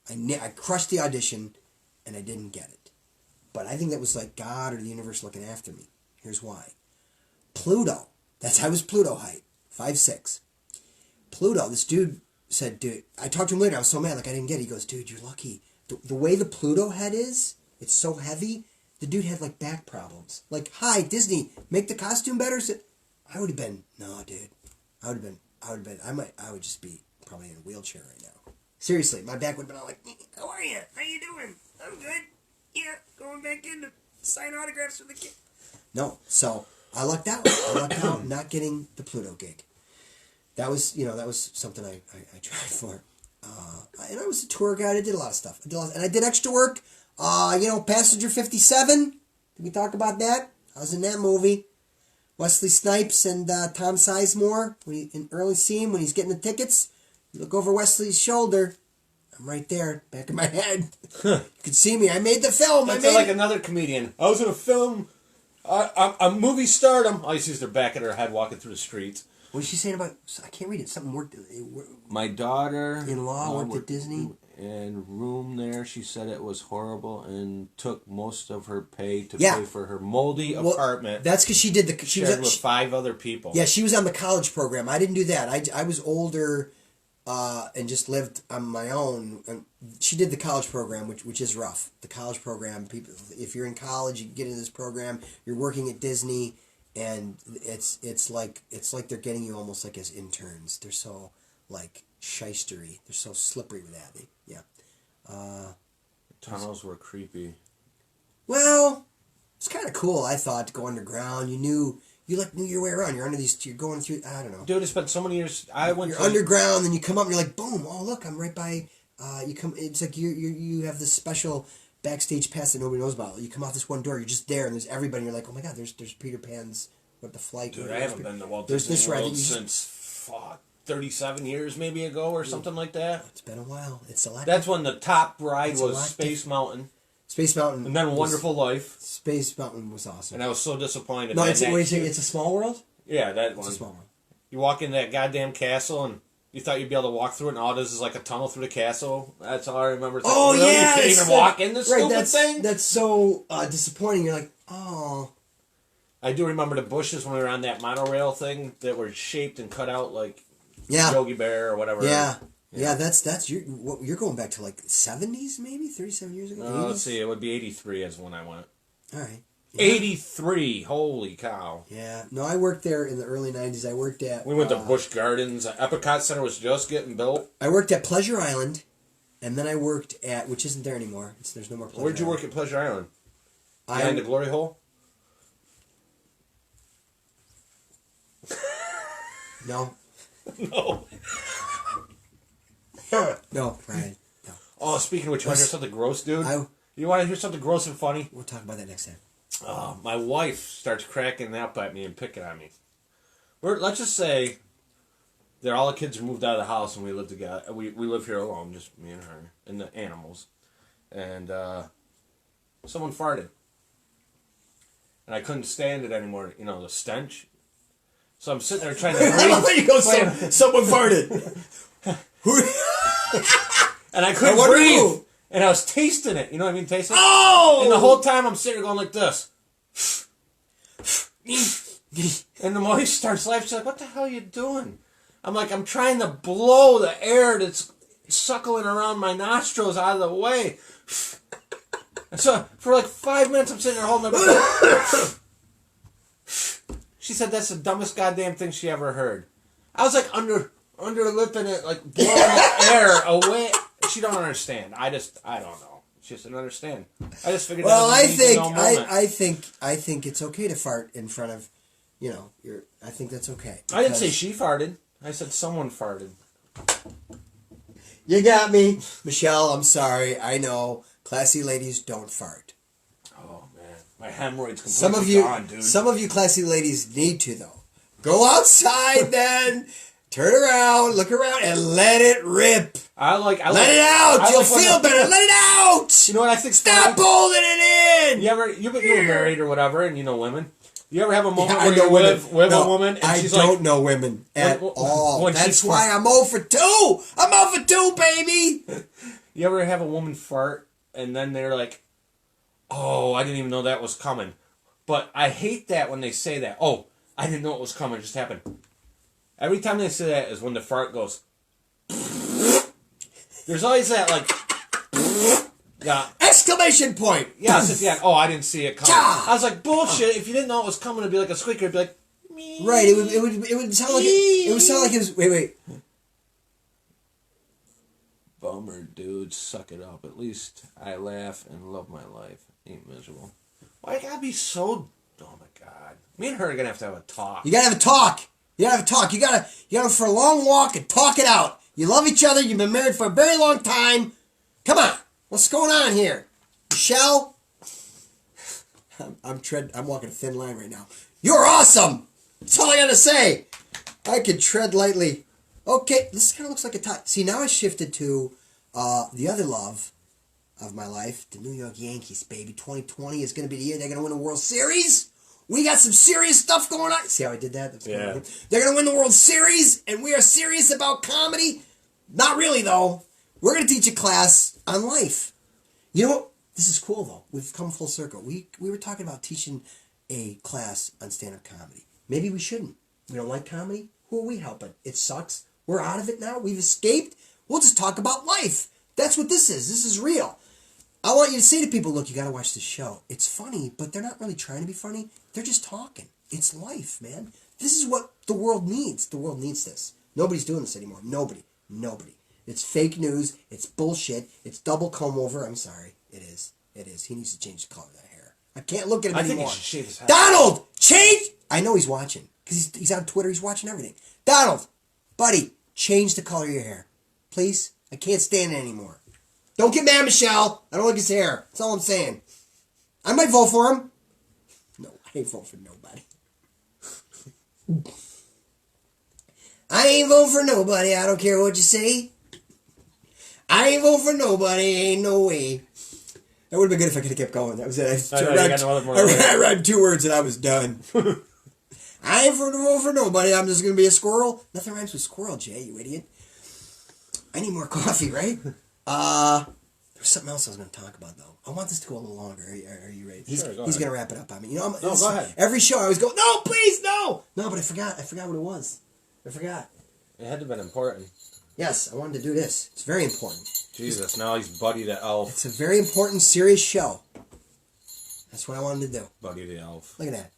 [SPEAKER 2] I crushed the audition, and I didn't get it. But I think that was like God or the universe looking after me. Here's why. Pluto. I was Pluto height. 5'6". Pluto, this dude said, dude, I talked to him later. I was so mad, like I didn't get it. He goes, dude, you're lucky. The way the Pluto head is, it's so heavy. The dude had like back problems. Like, hi, Disney, make the costume better. So I would have been, no, dude. I would just be probably in a wheelchair right now. Seriously, my back would have been all like, how are you? How you doing? I'm good. Yeah, going back in to sign autographs for the kid. No, so I lucked out. I lucked out not getting the Pluto gig. That was something I tried for. And I was a tour guide. I did a lot of stuff. And I did extra work. Passenger 57. Did we talk about that? I was in that movie. Wesley Snipes and Tom Sizemore. In early scene when he's getting the tickets, you look over Wesley's shoulder. I'm right there, back of my head. You can see me. I made the film.
[SPEAKER 1] That's like another comedian. I was in a film. I'm movie stardom. I used to use their back of their head walking through the streets.
[SPEAKER 2] What was she saying about? I can't read it. Something worked.
[SPEAKER 1] My daughter-in-law
[SPEAKER 2] worked at Disney.
[SPEAKER 1] And room there, she said it was horrible and took most of her pay to pay for her moldy apartment.
[SPEAKER 2] That's because she did she
[SPEAKER 1] shared with 5 other people.
[SPEAKER 2] Yeah, she was on the college program. I didn't do that. I was older and just lived on my own. And she did the college program, which is rough. The college program, people, if you're in college, you get into this program. You're working at Disney, and it's like they're getting you almost like as interns. They're so like shystery. They're so slippery with that.
[SPEAKER 1] Tunnels were creepy.
[SPEAKER 2] Well, it's kind of cool. I thought to go underground. You knew your way around. You're under these. You're going through. I don't know.
[SPEAKER 1] Dude, it's been so many years. You're
[SPEAKER 2] underground, then you come up and you're like, boom! Oh, look, I'm right by. You come. It's like you have this special backstage pass that nobody knows about. You come out this one door. You're just there, and there's everybody. And you're like, oh my god, there's Peter Pan's. What the flight?
[SPEAKER 1] Dude, I haven't been to Walt Disney World since 37 years maybe ago or something like that.
[SPEAKER 2] It's been a while. It's a lot.
[SPEAKER 1] That's when the top ride was Space Mountain.
[SPEAKER 2] Space Mountain.
[SPEAKER 1] And then Wonderful Life.
[SPEAKER 2] Space Mountain was awesome.
[SPEAKER 1] And I was so disappointed.
[SPEAKER 2] No, it's a small world?
[SPEAKER 1] Yeah, that one.
[SPEAKER 2] It's a small world.
[SPEAKER 1] You walk in that goddamn castle and you thought you'd be able to walk through it, and all it is like a tunnel through the castle. That's all I remember. It's like,
[SPEAKER 2] really? Yeah!
[SPEAKER 1] You can't even walk in this stupid thing?
[SPEAKER 2] That's so disappointing. You're like, oh.
[SPEAKER 1] I do remember the bushes when we were on that monorail thing that were shaped and cut out like Yogi Bear or whatever.
[SPEAKER 2] Yeah, that's you're going back to like 70s maybe 37 years ago.
[SPEAKER 1] Let's see, it would be 83 is when I went.
[SPEAKER 2] All right.
[SPEAKER 1] Yeah. 83, holy cow.
[SPEAKER 2] Yeah, no, I worked there in the early 90s. I worked at.
[SPEAKER 1] We went to Busch Gardens. Epcot Center was just getting built.
[SPEAKER 2] I worked at Pleasure Island, and then I worked at which isn't there anymore. There's no more Pleasure.
[SPEAKER 1] Where'd you work at Pleasure Island? Behind the Glory Hole.
[SPEAKER 2] No.
[SPEAKER 1] No.
[SPEAKER 2] No, Brian. No.
[SPEAKER 1] Oh, speaking of which, you want to hear something gross, dude? You want to hear something gross and funny?
[SPEAKER 2] We'll talk about that next time.
[SPEAKER 1] My wife starts cracking up at me and picking on me. Let's just say that all the kids are moved out of the house and we live together. We live here alone, just me and her and the animals. And someone farted. And I couldn't stand it anymore, the stench. So I'm sitting there trying to breathe.
[SPEAKER 2] I love that you go, someone farted.
[SPEAKER 1] And I couldn't breathe. And I was tasting it. You know what I mean? Tasting it.
[SPEAKER 2] Oh!
[SPEAKER 1] And the whole time I'm sitting there going like this. And the wife starts laughing. She's like, what the hell are you doing? I'm like, I'm trying to blow the air that's suckling around my nostrils out of the way. And so for like 5 minutes I'm sitting there holding my breath. She said that's the dumbest goddamn thing she ever heard. I was like under lipping it, like blowing the air away. She don't understand. I don't know. She just didn't understand. I just figured.
[SPEAKER 2] Well, I think it's okay to fart in front of, I think that's okay.
[SPEAKER 1] I didn't say she farted. I said someone farted.
[SPEAKER 2] You got me, Michelle. I'm sorry. I know classy ladies don't fart.
[SPEAKER 1] Oh man. My hemorrhoids
[SPEAKER 2] Some
[SPEAKER 1] completely
[SPEAKER 2] of you,
[SPEAKER 1] gone, dude.
[SPEAKER 2] some of you classy ladies need to though. Go outside then. Turn around, look around, and let it rip. Let it out. You'll feel better. Let it out.
[SPEAKER 1] You know what I think?
[SPEAKER 2] Stop holding it in.
[SPEAKER 1] You were married or whatever, and you know women. You ever have a moment
[SPEAKER 2] I
[SPEAKER 1] where
[SPEAKER 2] know
[SPEAKER 1] you're
[SPEAKER 2] women.
[SPEAKER 1] with
[SPEAKER 2] No,
[SPEAKER 1] a woman and she's
[SPEAKER 2] I
[SPEAKER 1] like...
[SPEAKER 2] don't know women at all.
[SPEAKER 1] when
[SPEAKER 2] That's
[SPEAKER 1] she's
[SPEAKER 2] why I'm 0 for 2. I'm 0 for 2, baby.
[SPEAKER 1] You ever have a woman fart and then they're like, oh, I didn't even know that was coming. But I hate that when they say that. Oh, I didn't know it was coming. It just happened. Every time they say that is when the fart goes. There's always that, like... Yeah.
[SPEAKER 2] Exclamation point.
[SPEAKER 1] Yeah, it's yeah. Oh, I didn't see it coming.
[SPEAKER 2] Cha!
[SPEAKER 1] I was like, bullshit. If you didn't know it was coming, it'd be like a squeaker. It'd be like... Me.
[SPEAKER 2] Right, it would sound like it would sound like it was... Wait.
[SPEAKER 1] Bummer, dude. Suck it up. At least I laugh and love my life. Ain't miserable. Why you gotta be so... Oh, my God. Me and her are gonna have a talk.
[SPEAKER 2] You gotta have a talk. You gotta go for a long walk and talk it out. You love each other. You've been married for a very long time. Come on. What's going on here? Michelle? I'm walking a thin line right now. You're awesome. That's all I gotta say. I can tread lightly. Okay, this kind of looks like a tie. See, now I shifted to the other love of my life, the New York Yankees, baby. 2020 is going to be the year they're going to win the World Series. We got some serious stuff going on. See how I did that?
[SPEAKER 1] Yeah.
[SPEAKER 2] They're going to win the World Series, and we are serious about comedy. Not really, though. We're going to teach a class on life. You know what? This is cool, though. We've come full circle. We were talking about teaching a class on stand-up comedy. Maybe we shouldn't. We don't like comedy. Who are we helping? It sucks. We're out of it now. We've escaped. We'll just talk about life. That's what this is. This is real. I want you to say to people, look, you got to watch this show. It's funny, but they're not really trying to be funny. They're just talking. It's life, man. This is what the world needs. The world needs this. Nobody's doing this anymore. Nobody. It's fake news. It's bullshit. It's double comb over. I'm sorry. It is. He needs to change the color of that hair. I can't look at him anymore.
[SPEAKER 1] I think he should shave his head.
[SPEAKER 2] Donald, change! I know he's watching. Because he's on Twitter. He's watching everything. Donald, buddy, change the color of your hair. Please? I can't stand it anymore. Don't get mad, Michelle. I don't like his hair. That's all I'm saying. I might vote for him. No, I ain't vote for nobody. I ain't vote for nobody. I don't care what you say. I ain't vote for nobody. Ain't no way. That would have been good if I could have kept going. That was it. I read 2 words and I was done. I ain't vote for nobody. I'm just going to be a squirrel. Nothing rhymes with squirrel, Jay, you idiot. I need more coffee, right? There's something else I was going to talk about, though. I want this to go a little longer. Are you ready? He's going to wrap it up on me. You know,
[SPEAKER 1] go ahead.
[SPEAKER 2] Every show I always go, no, please, no. No, but I forgot what it was. I forgot.
[SPEAKER 1] It had to have been important.
[SPEAKER 2] Yes, I wanted to do this. It's very important.
[SPEAKER 1] Jesus, now he's Buddy the Elf.
[SPEAKER 2] It's a very important, serious show. That's what I wanted to do.
[SPEAKER 1] Buddy the Elf.
[SPEAKER 2] Look at that.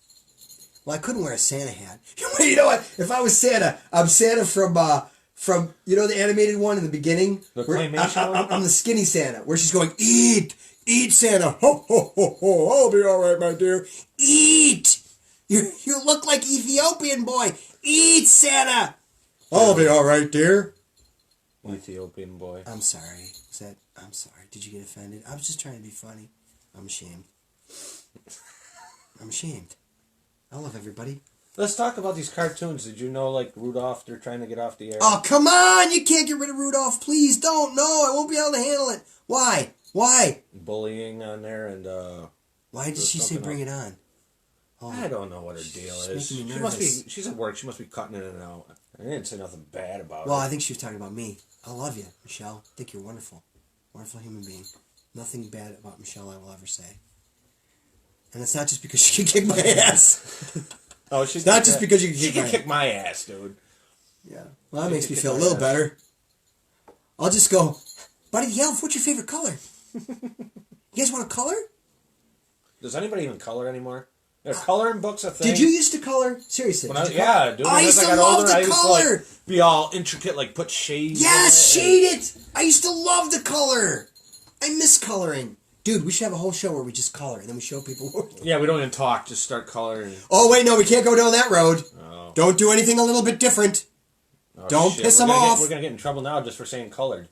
[SPEAKER 2] Well, I couldn't wear a Santa hat. You know what? If I was Santa, I'm Santa from you know the animated one in the beginning?
[SPEAKER 1] The claymation one?
[SPEAKER 2] I'm the skinny Santa, where she's going, eat, Santa. Ho, ho, ho, ho, I'll be all right, my dear. Eat. You look like Ethiopian boy. Eat, Santa. I'll be all right, dear.
[SPEAKER 1] Ethiopian boy.
[SPEAKER 2] I'm sorry. I'm sorry. Did you get offended? I was just trying to be funny. I'm ashamed. I love everybody.
[SPEAKER 1] Let's talk about these cartoons. Did you know, like, Rudolph, they're trying to get off the air?
[SPEAKER 2] Oh, come on! You can't get rid of Rudolph. Please don't. No, I won't be able to handle it. Why?
[SPEAKER 1] Bullying on there and,
[SPEAKER 2] Why did she say bring it on? Oh,
[SPEAKER 1] I don't know what her deal is.
[SPEAKER 2] Making me
[SPEAKER 1] She must be,
[SPEAKER 2] nervous.
[SPEAKER 1] she's at work. She must be cutting in and out. I didn't say nothing bad about
[SPEAKER 2] Well,
[SPEAKER 1] her.
[SPEAKER 2] I think she was talking about me. I love you, Michelle. I think you're wonderful. Wonderful human being. Nothing bad about Michelle I will ever say. And it's not just because she can kick my ass.
[SPEAKER 1] Oh, she's
[SPEAKER 2] not just because you can
[SPEAKER 1] she can kick my ass, dude.
[SPEAKER 2] Yeah. Well, that makes me feel a little better. I'll just go, Buddy the Elf, what's your favorite color? You guys want to color?
[SPEAKER 1] Does anybody even color anymore? Are coloring books a thing?
[SPEAKER 2] Did you used to color? Seriously?
[SPEAKER 1] Yeah, dude.
[SPEAKER 2] I used to love the color.
[SPEAKER 1] Like, be all intricate, like put shades.
[SPEAKER 2] Yes, shade it. I used to love the color. I miss coloring. Dude, we should have a whole show where we just color and then we show people.
[SPEAKER 1] Yeah, we don't even talk. Just start coloring.
[SPEAKER 2] Oh, wait, no, we can't go down that road.
[SPEAKER 1] Oh.
[SPEAKER 2] Don't do anything a little bit different.
[SPEAKER 1] Oh,
[SPEAKER 2] don't piss them off.
[SPEAKER 1] We're going to get in trouble now just for saying colored.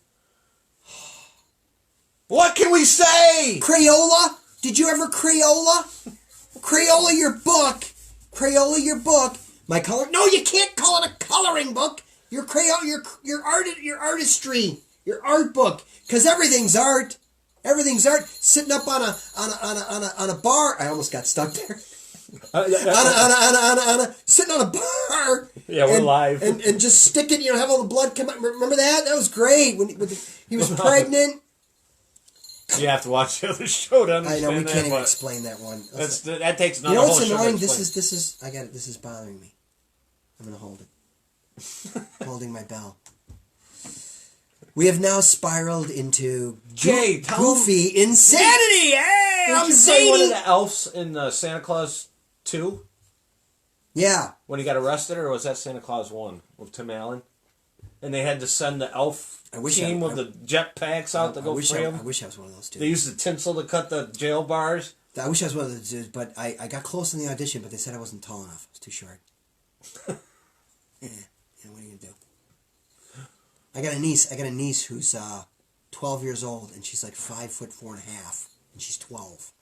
[SPEAKER 1] What can we say?
[SPEAKER 2] Crayola? Did you ever Crayola? Crayola your book. Crayola your book. My color. No, you can't call it a coloring book. Your Crayola, your artistry, your art book. Because everything's art. Everything's art. Sitting up on a bar. I almost got stuck there. Sitting on a bar.
[SPEAKER 1] Yeah, we're live.
[SPEAKER 2] And just stick it, have all the blood come out. Remember that? That was great. When he was pregnant.
[SPEAKER 1] You have to watch the other show to understand
[SPEAKER 2] I know, we
[SPEAKER 1] that,
[SPEAKER 2] can't even explain that one.
[SPEAKER 1] That takes another
[SPEAKER 2] what's
[SPEAKER 1] whole show
[SPEAKER 2] annoying?
[SPEAKER 1] to explain.
[SPEAKER 2] This is, I got it. This is bothering me. I'm going to hold it. Holding my bell. We have now spiraled into goofy insanity. Hey, I'm zany.
[SPEAKER 1] One of the elves in Santa Claus 2?
[SPEAKER 2] Yeah.
[SPEAKER 1] When he got arrested, or was that Santa Claus 1 with Tim Allen? And they had to send the elf team with the jetpacks out to go free him.
[SPEAKER 2] I wish I was one of those dudes.
[SPEAKER 1] They used the tinsel to cut the jail bars.
[SPEAKER 2] I wish I was one of those dudes, but I got close in the audition, but they said I wasn't tall enough. I was too short. Yeah, what are you going to do? I got a niece who's 12 years old, and she's like 5'4.5", and she's 12.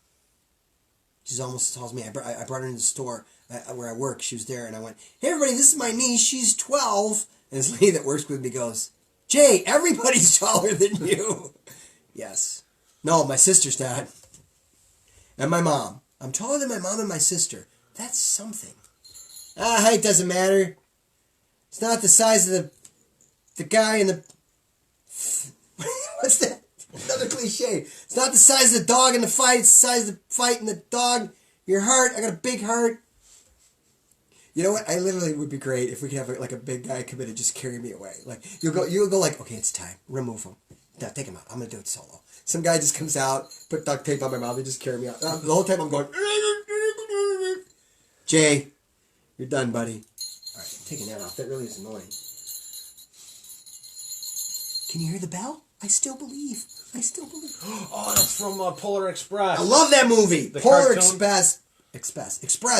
[SPEAKER 2] She's almost as tall as me. I brought her in the store where I work. She was there, and I went, "Hey, everybody, this is my niece. She's 12." And this lady that works with me goes, "Jay, everybody's taller than you." Yes. No, my sister's not. And my mom. I'm taller than my mom and my sister. That's something. Height doesn't matter. It's not the size of the guy in the... What's that? Another cliche. It's not the size of the dog in the fight. It's the size of the fight in the dog. Your heart. I got a big heart. You know what? I literally would be great if we could have a big guy come in and just carry me away. Like you'll go like, "Okay, it's time. Remove him. No, take him out. I'm gonna do it solo." Some guy just comes out, put duct tape on my mouth, and just carry me out. The whole time I'm going, "Jay, you're done, buddy." All right, I'm taking that off. That really is annoying. Can you hear the bell? I still believe.
[SPEAKER 1] Oh, that's from Polar Express.
[SPEAKER 2] I love that movie.
[SPEAKER 1] The
[SPEAKER 2] Polar
[SPEAKER 1] cartoon?
[SPEAKER 2] Express.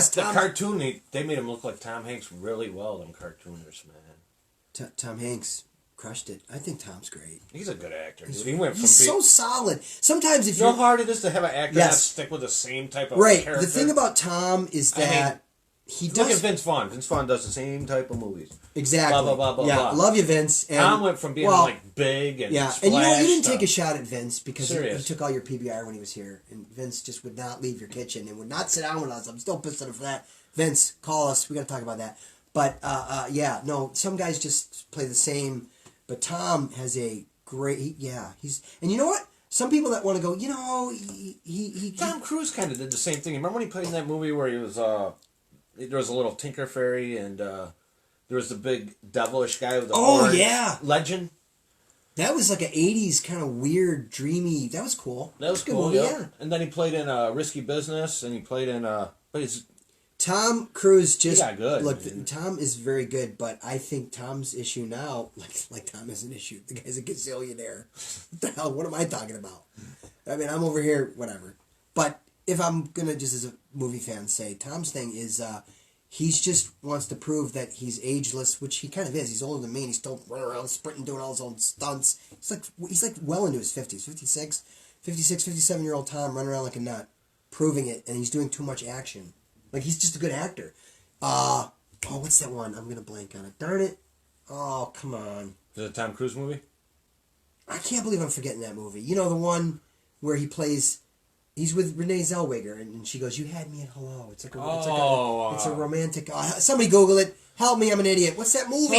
[SPEAKER 1] The cartoon, they made him look like Tom Hanks really well, them cartooners, man.
[SPEAKER 2] Tom Hanks crushed it. I think Tom's great.
[SPEAKER 1] He a good actor, dude. He went from
[SPEAKER 2] He's so solid. Sometimes if
[SPEAKER 1] you know how hard it is to have an actor not stick with the same type of character?
[SPEAKER 2] The thing about Tom is that he does...
[SPEAKER 1] Look at Vince Vaughn. Vince Vaughn does the same type of movies.
[SPEAKER 2] Exactly.
[SPEAKER 1] Blah, blah, blah, blah,
[SPEAKER 2] yeah,
[SPEAKER 1] blah.
[SPEAKER 2] Love you, Vince. And,
[SPEAKER 1] Tom went from being big and
[SPEAKER 2] yeah,
[SPEAKER 1] and
[SPEAKER 2] you didn't take a shot at Vince because he took all your PBR when he was here, and Vince just would not leave your kitchen and would not sit down with us. I'm still pissed at him for that. Vince, call us. We got to talk about that. But some guys just play the same. But Tom has a great. He's and you know what? Some people that want to go,
[SPEAKER 1] Tom Cruise kind of did the same thing. Remember when he played in that movie where he was there was a little Tinker Fairy and there was the big devilish guy with the horn. Legend.
[SPEAKER 2] That was like an 80s kind of weird, dreamy... That was cool.
[SPEAKER 1] That was cool,
[SPEAKER 2] movie, yeah.
[SPEAKER 1] And then he played in Risky Business, and he played in...
[SPEAKER 2] Tom Cruise just...
[SPEAKER 1] He got good.
[SPEAKER 2] Look, Tom is very good, but I think Tom's issue now... Like Tom is an issue. The guy's a gazillionaire. What the hell? What am I talking about? I mean, I'm over here, whatever. But if I'm going to, just as a movie fan, say, Tom's thing is... He's just wants to prove that he's ageless, which he kind of is. He's older than me, and he's still running around sprinting, doing all his own stunts. He's like well into his 50s, 56, 57-year-old Tom running around like a nut, proving it, and he's doing too much action. Like, he's just a good actor. What's that one? I'm going to blank on it. Darn it. Oh, come on.
[SPEAKER 1] Is it a Tom Cruise movie?
[SPEAKER 2] I can't believe I'm forgetting that movie. You know, the one where he plays... He's with Renee Zellweger, and she goes, "You had me at hello." It's like a romantic. Somebody Google it. Help me, I'm an idiot. What's that movie?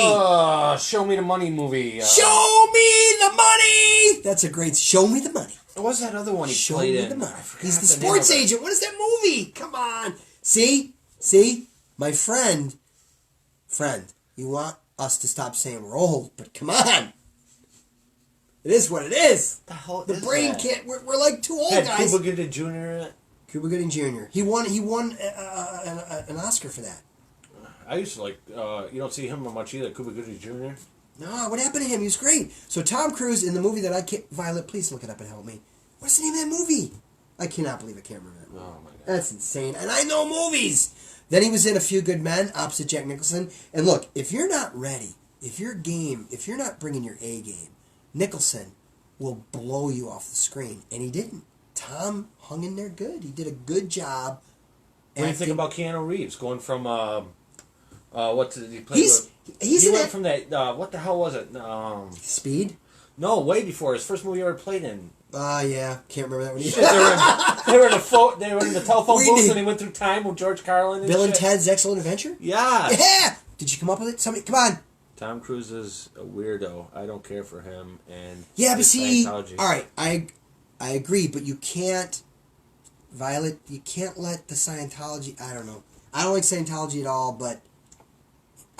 [SPEAKER 1] Show Me the Money movie.
[SPEAKER 2] Show me the money. That's a great. Show me the money.
[SPEAKER 1] What was that other one he
[SPEAKER 2] Show
[SPEAKER 1] played
[SPEAKER 2] me
[SPEAKER 1] in?
[SPEAKER 2] the money. He's the sports agent. What is that movie? Come on. See, my friend. You want us to stop saying we're old, but come on. It is what it is. The brain can't. We're like two old guys.
[SPEAKER 1] Cuba Gooding Jr. in it?
[SPEAKER 2] Cuba Gooding Jr. He won an Oscar for that.
[SPEAKER 1] I used to like. You don't see him much either. Cuba Gooding Jr.
[SPEAKER 2] No, what happened to him? He was great. So Tom Cruise in the movie that I can't. Violet, please look it up and help me. What's the name of that movie? I cannot believe I can't remember that movie.
[SPEAKER 1] Oh my god,
[SPEAKER 2] that's insane. And I know movies. Then he was in A Few Good Men opposite Jack Nicholson. And look, if you're not ready, if you're not bringing your A game. Nicholson will blow you off the screen. And he didn't. Tom hung in there good. He did a good job
[SPEAKER 1] What do you think about Keanu Reeves going from what did he play?
[SPEAKER 2] He
[SPEAKER 1] went from that. What the hell was it?
[SPEAKER 2] Speed?
[SPEAKER 1] No, way before his first movie he ever played in.
[SPEAKER 2] Yeah, can't remember that one either.
[SPEAKER 1] They were in the telephone booth and he went through time with George Carlin. And
[SPEAKER 2] Bill and Ted's Excellent Adventure.
[SPEAKER 1] Yeah.
[SPEAKER 2] Yeah. Did you come up with it? Somebody, come on.
[SPEAKER 1] Tom Cruise is a weirdo. I don't care for him. And
[SPEAKER 2] yeah, but see, all right, I agree, but you can't, Violet. You can't let the Scientology. I don't know. I don't like Scientology at all, but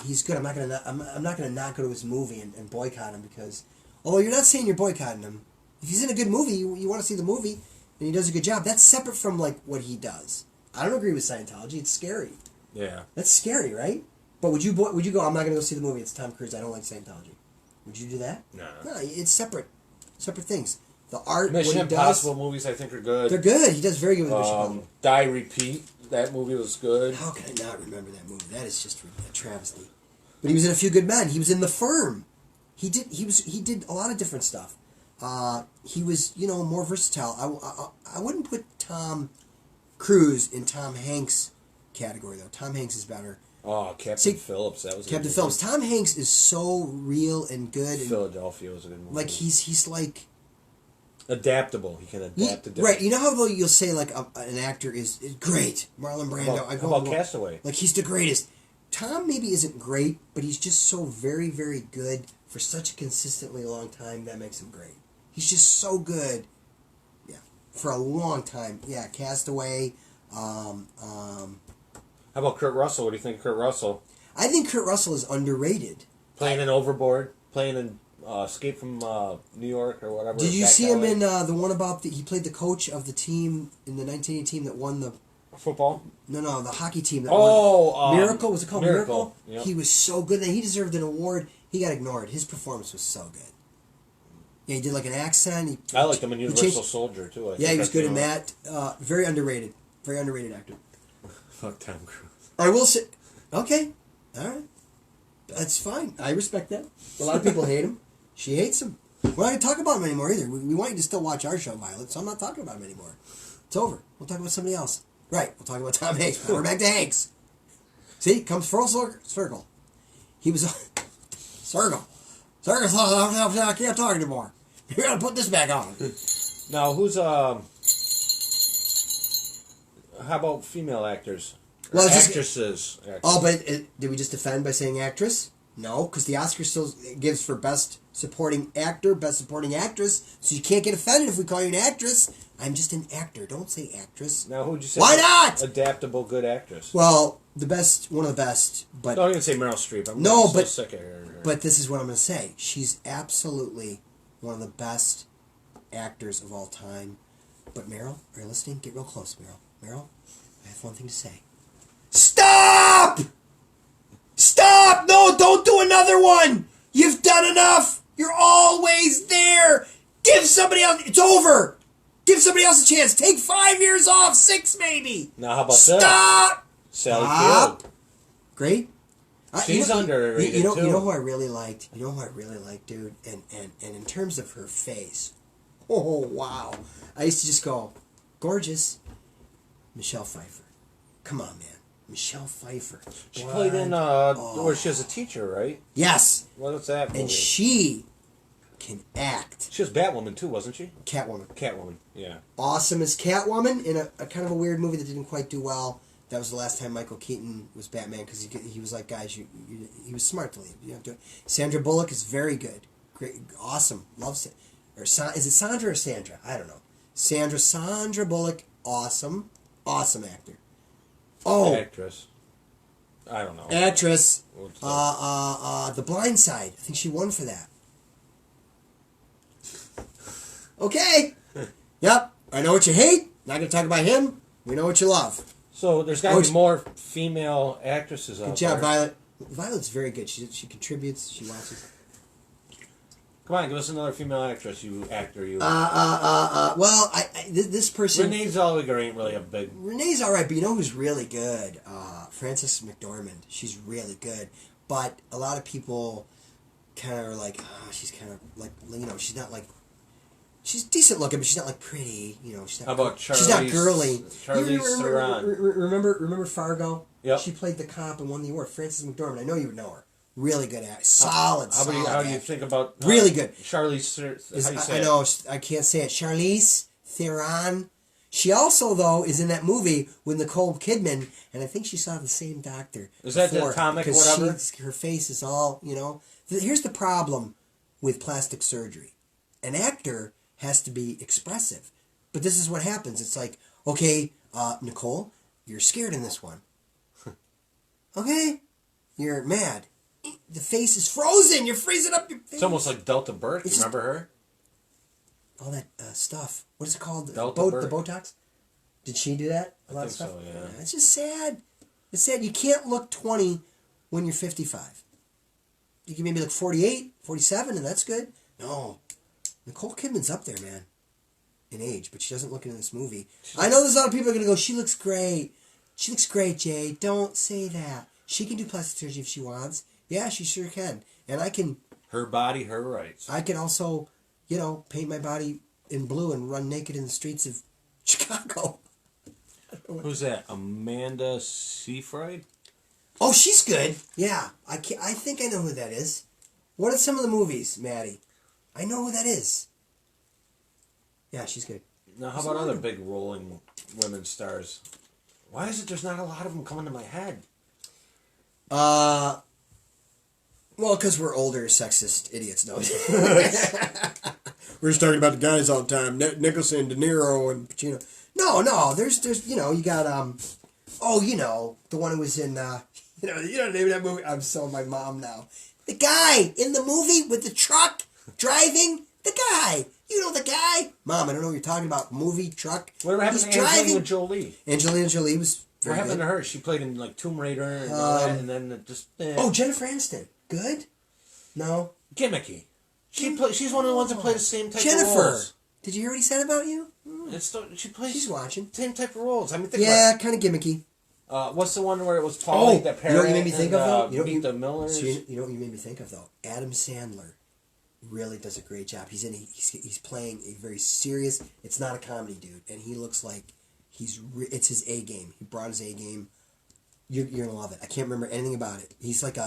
[SPEAKER 2] he's good. I'm not gonna not go to his movie and boycott him because, although you're not saying you're boycotting him. If he's in a good movie, you want to see the movie, and he does a good job. That's separate from like what he does. I don't agree with Scientology. It's scary.
[SPEAKER 1] Yeah. That's
[SPEAKER 2] scary, right? But would you go? I'm not going to go see the movie. It's Tom Cruise. I don't like Scientology. Would you do that?
[SPEAKER 1] No.
[SPEAKER 2] No, it's separate things. The art,
[SPEAKER 1] Mission Impossible movies, I think, are good.
[SPEAKER 2] They're good. He does very good with Mission Impossible.
[SPEAKER 1] Die Repeat. That movie was good.
[SPEAKER 2] How can I not remember that movie? That is just a travesty. But he was in A Few Good Men. He was in The Firm. He did a lot of different stuff. He was, more versatile. I wouldn't put Tom Cruise in Tom Hanks category though. Tom Hanks is better.
[SPEAKER 1] Oh, Captain Phillips. That was
[SPEAKER 2] Captain Phillips. Tom Hanks is so real and good.
[SPEAKER 1] Philadelphia was a good movie.
[SPEAKER 2] Like he's like
[SPEAKER 1] adaptable. He can adapt to different.
[SPEAKER 2] Right. You know how though you'll say like an actor is great. Marlon Brando.
[SPEAKER 1] How about Castaway?
[SPEAKER 2] Like he's the greatest. Tom maybe isn't great, but he's just so very, very good for such a consistently long time. That makes him great. He's just so good. Yeah, for a long time. Yeah, Castaway.
[SPEAKER 1] How about Kurt Russell? What do you think of Kurt Russell?
[SPEAKER 2] I think Kurt Russell is underrated.
[SPEAKER 1] Playing in Overboard, playing in Escape from New York or whatever.
[SPEAKER 2] Did you see him in the one about he played the coach of the team in the 1980 team that won the
[SPEAKER 1] football?
[SPEAKER 2] No, the hockey team that won. Miracle? Was it called Miracle?
[SPEAKER 1] Yep.
[SPEAKER 2] He was so good. He deserved an award. He got ignored. His performance was so good. Yeah, he did like an accent.
[SPEAKER 1] I liked him in Universal Soldier too.
[SPEAKER 2] Yeah, he was good in that. Very underrated. Very underrated actor.
[SPEAKER 1] Fuck Tom Cruise.
[SPEAKER 2] I will say, okay, all right, that's fine. I respect that. A lot of people hate him. She hates him. We're not going to talk about him anymore either. We want you to still watch our show, Violet, so I'm not talking about him anymore. It's over. We'll talk about somebody else. Right, we'll talk about Tom Hanks. Now we're back to Hanks. See, comes full circle. He was circle. I can't talk anymore. You got to put this back on.
[SPEAKER 1] Now, who's how about female actors? Well, actresses.
[SPEAKER 2] Oh, but did we just defend by saying actress? No, because the Oscar still gives for best supporting actor, best supporting actress. So you can't get offended if we call you an actress. I'm just an actor. Don't say actress.
[SPEAKER 1] Now, who'd you say?
[SPEAKER 2] Why not?
[SPEAKER 1] Adaptable, good actress.
[SPEAKER 2] Well, one of the best. But
[SPEAKER 1] don't even say Meryl Streep. I'm so sick of her.
[SPEAKER 2] But this is what I'm going to say. She's absolutely one of the best actors of all time. But Meryl, are you listening? Get real close, Meryl. Meryl, I have one thing to say. Stop! Stop! No, don't do another one! You've done enough! You're always there! Give somebody else... It's over! Give somebody else a chance. Take 5 years off. 6 maybe.
[SPEAKER 1] Now, how about
[SPEAKER 2] Stop!
[SPEAKER 1] Sally Field.
[SPEAKER 2] Great.
[SPEAKER 1] She's underrated,
[SPEAKER 2] too.
[SPEAKER 1] You
[SPEAKER 2] know who I really liked? You know who I really liked, dude? And in terms of her face... Oh, wow. I used to just go, gorgeous. Michelle Pfeiffer. Come on, man. Michelle Pfeiffer.
[SPEAKER 1] She played in, where she was a teacher, right?
[SPEAKER 2] Yes.
[SPEAKER 1] What's that movie?
[SPEAKER 2] And she can act.
[SPEAKER 1] She was Batwoman, too, wasn't she?
[SPEAKER 2] Catwoman,
[SPEAKER 1] yeah.
[SPEAKER 2] Awesome as Catwoman in a kind of a weird movie that didn't quite do well. That was the last time Michael Keaton was Batman, because he was like, guys, he was smart to leave. You have to. Sandra Bullock is very good. Great, awesome. Loves it. Or is it Sandra or Sandra? I don't know. Sandra Bullock, awesome actor. Oh,
[SPEAKER 1] actress. I don't know.
[SPEAKER 2] Actress. The Blind Side. I think she won for that. Okay. Yep. I know what you hate. Not going to talk about him. We know what you love.
[SPEAKER 1] So there's got to be more female actresses out there.
[SPEAKER 2] Good job, Violet. Violet's very good. She contributes. She watches.
[SPEAKER 1] Come on, give us another female actress, you actor, you.
[SPEAKER 2] Well, this person...
[SPEAKER 1] Renee Zellweger ain't really a big...
[SPEAKER 2] Renee's alright, but you know who's really good? Frances McDormand. She's really good. But a lot of people kind of are like, she's kind of like, she's not like... She's decent looking, but she's not like pretty. You know, she's not.
[SPEAKER 1] How about Charlize?
[SPEAKER 2] She's not girly.
[SPEAKER 1] Charlize Theron.
[SPEAKER 2] Remember Fargo?
[SPEAKER 1] Yep.
[SPEAKER 2] She played the cop and won the award. Frances McDormand. I know you would know her. Really good at it. Solid.
[SPEAKER 1] How do you think about
[SPEAKER 2] really good?
[SPEAKER 1] Charlize? How do you say
[SPEAKER 2] I know. I can't say it. Charlize Theron. She also, though, is in that movie with Nicole Kidman, and I think she saw the same doctor.
[SPEAKER 1] Is that the Atomic whatever?
[SPEAKER 2] Her face is all, you know. Here's the problem with plastic surgery. An actor has to be expressive. But this is what happens. It's like, okay, Nicole, you're scared in this one. Okay? You're mad. The face is frozen. You're freezing up your face.
[SPEAKER 1] It's almost like Delta Burke. You remember her?
[SPEAKER 2] All that stuff. What is it called? The
[SPEAKER 1] Burke.
[SPEAKER 2] Botox? Did she do that? A lot of stuff?
[SPEAKER 1] So, yeah.
[SPEAKER 2] It's just sad. It's sad. You can't look 20 when you're 55. You can maybe look 48, 47, and that's good. No. Nicole Kidman's up there, man, in age, but she doesn't look in this movie. I know there's a lot of people are going to go, she looks great. She looks great, Jay. Don't say that. She can do plastic surgery if she wants. Yeah, she sure can. And I can...
[SPEAKER 1] Her body, her rights.
[SPEAKER 2] I can also, you know, paint my body in blue and run naked in the streets of Chicago.
[SPEAKER 1] Who's that? Amanda Seyfried?
[SPEAKER 2] Oh, she's good. Yeah, I think I know who that is. What are some of the movies, Maddie? I know who that is. Yeah, she's good.
[SPEAKER 1] Now, how about other big rolling women stars? Why is it there's not a lot of them coming to my head?
[SPEAKER 2] Well, because we're older, sexist idiots. No. We're just talking about the guys all the time. Nicholson, De Niro, and Pacino. No. There's you know, you got the one who was in you know the name of that movie. I'm so my mom now. The guy in the movie with the truck driving. The guy. You know the guy. Mom, I don't know what you're talking about. Movie, truck.
[SPEAKER 1] Whatever happened to Angelina Jolie?
[SPEAKER 2] Angelina Jolie was very
[SPEAKER 1] What happened
[SPEAKER 2] good.
[SPEAKER 1] to her? She played in like Tomb Raider and all that, and then it just...
[SPEAKER 2] Oh, Jennifer Aniston. Good? No.
[SPEAKER 1] Gimmicky. She's one of the ones that play the same type of
[SPEAKER 2] Jennifer.
[SPEAKER 1] roles.
[SPEAKER 2] Did you hear what he said about you?
[SPEAKER 1] She plays
[SPEAKER 2] She's watching.
[SPEAKER 1] same type of roles. I mean, think
[SPEAKER 2] Yeah, kind of gimmicky.
[SPEAKER 1] what's the one where it was Paulie, that parent,
[SPEAKER 2] you know what you made me think of, though?
[SPEAKER 1] Meet the Millers?
[SPEAKER 2] So you know what you made me think of, though? Adam Sandler really does a great job. He's playing a very serious... It's not a comedy, dude. And he looks like it's his A game. He brought his A game. You're going to love it. I can't remember anything about it. He's like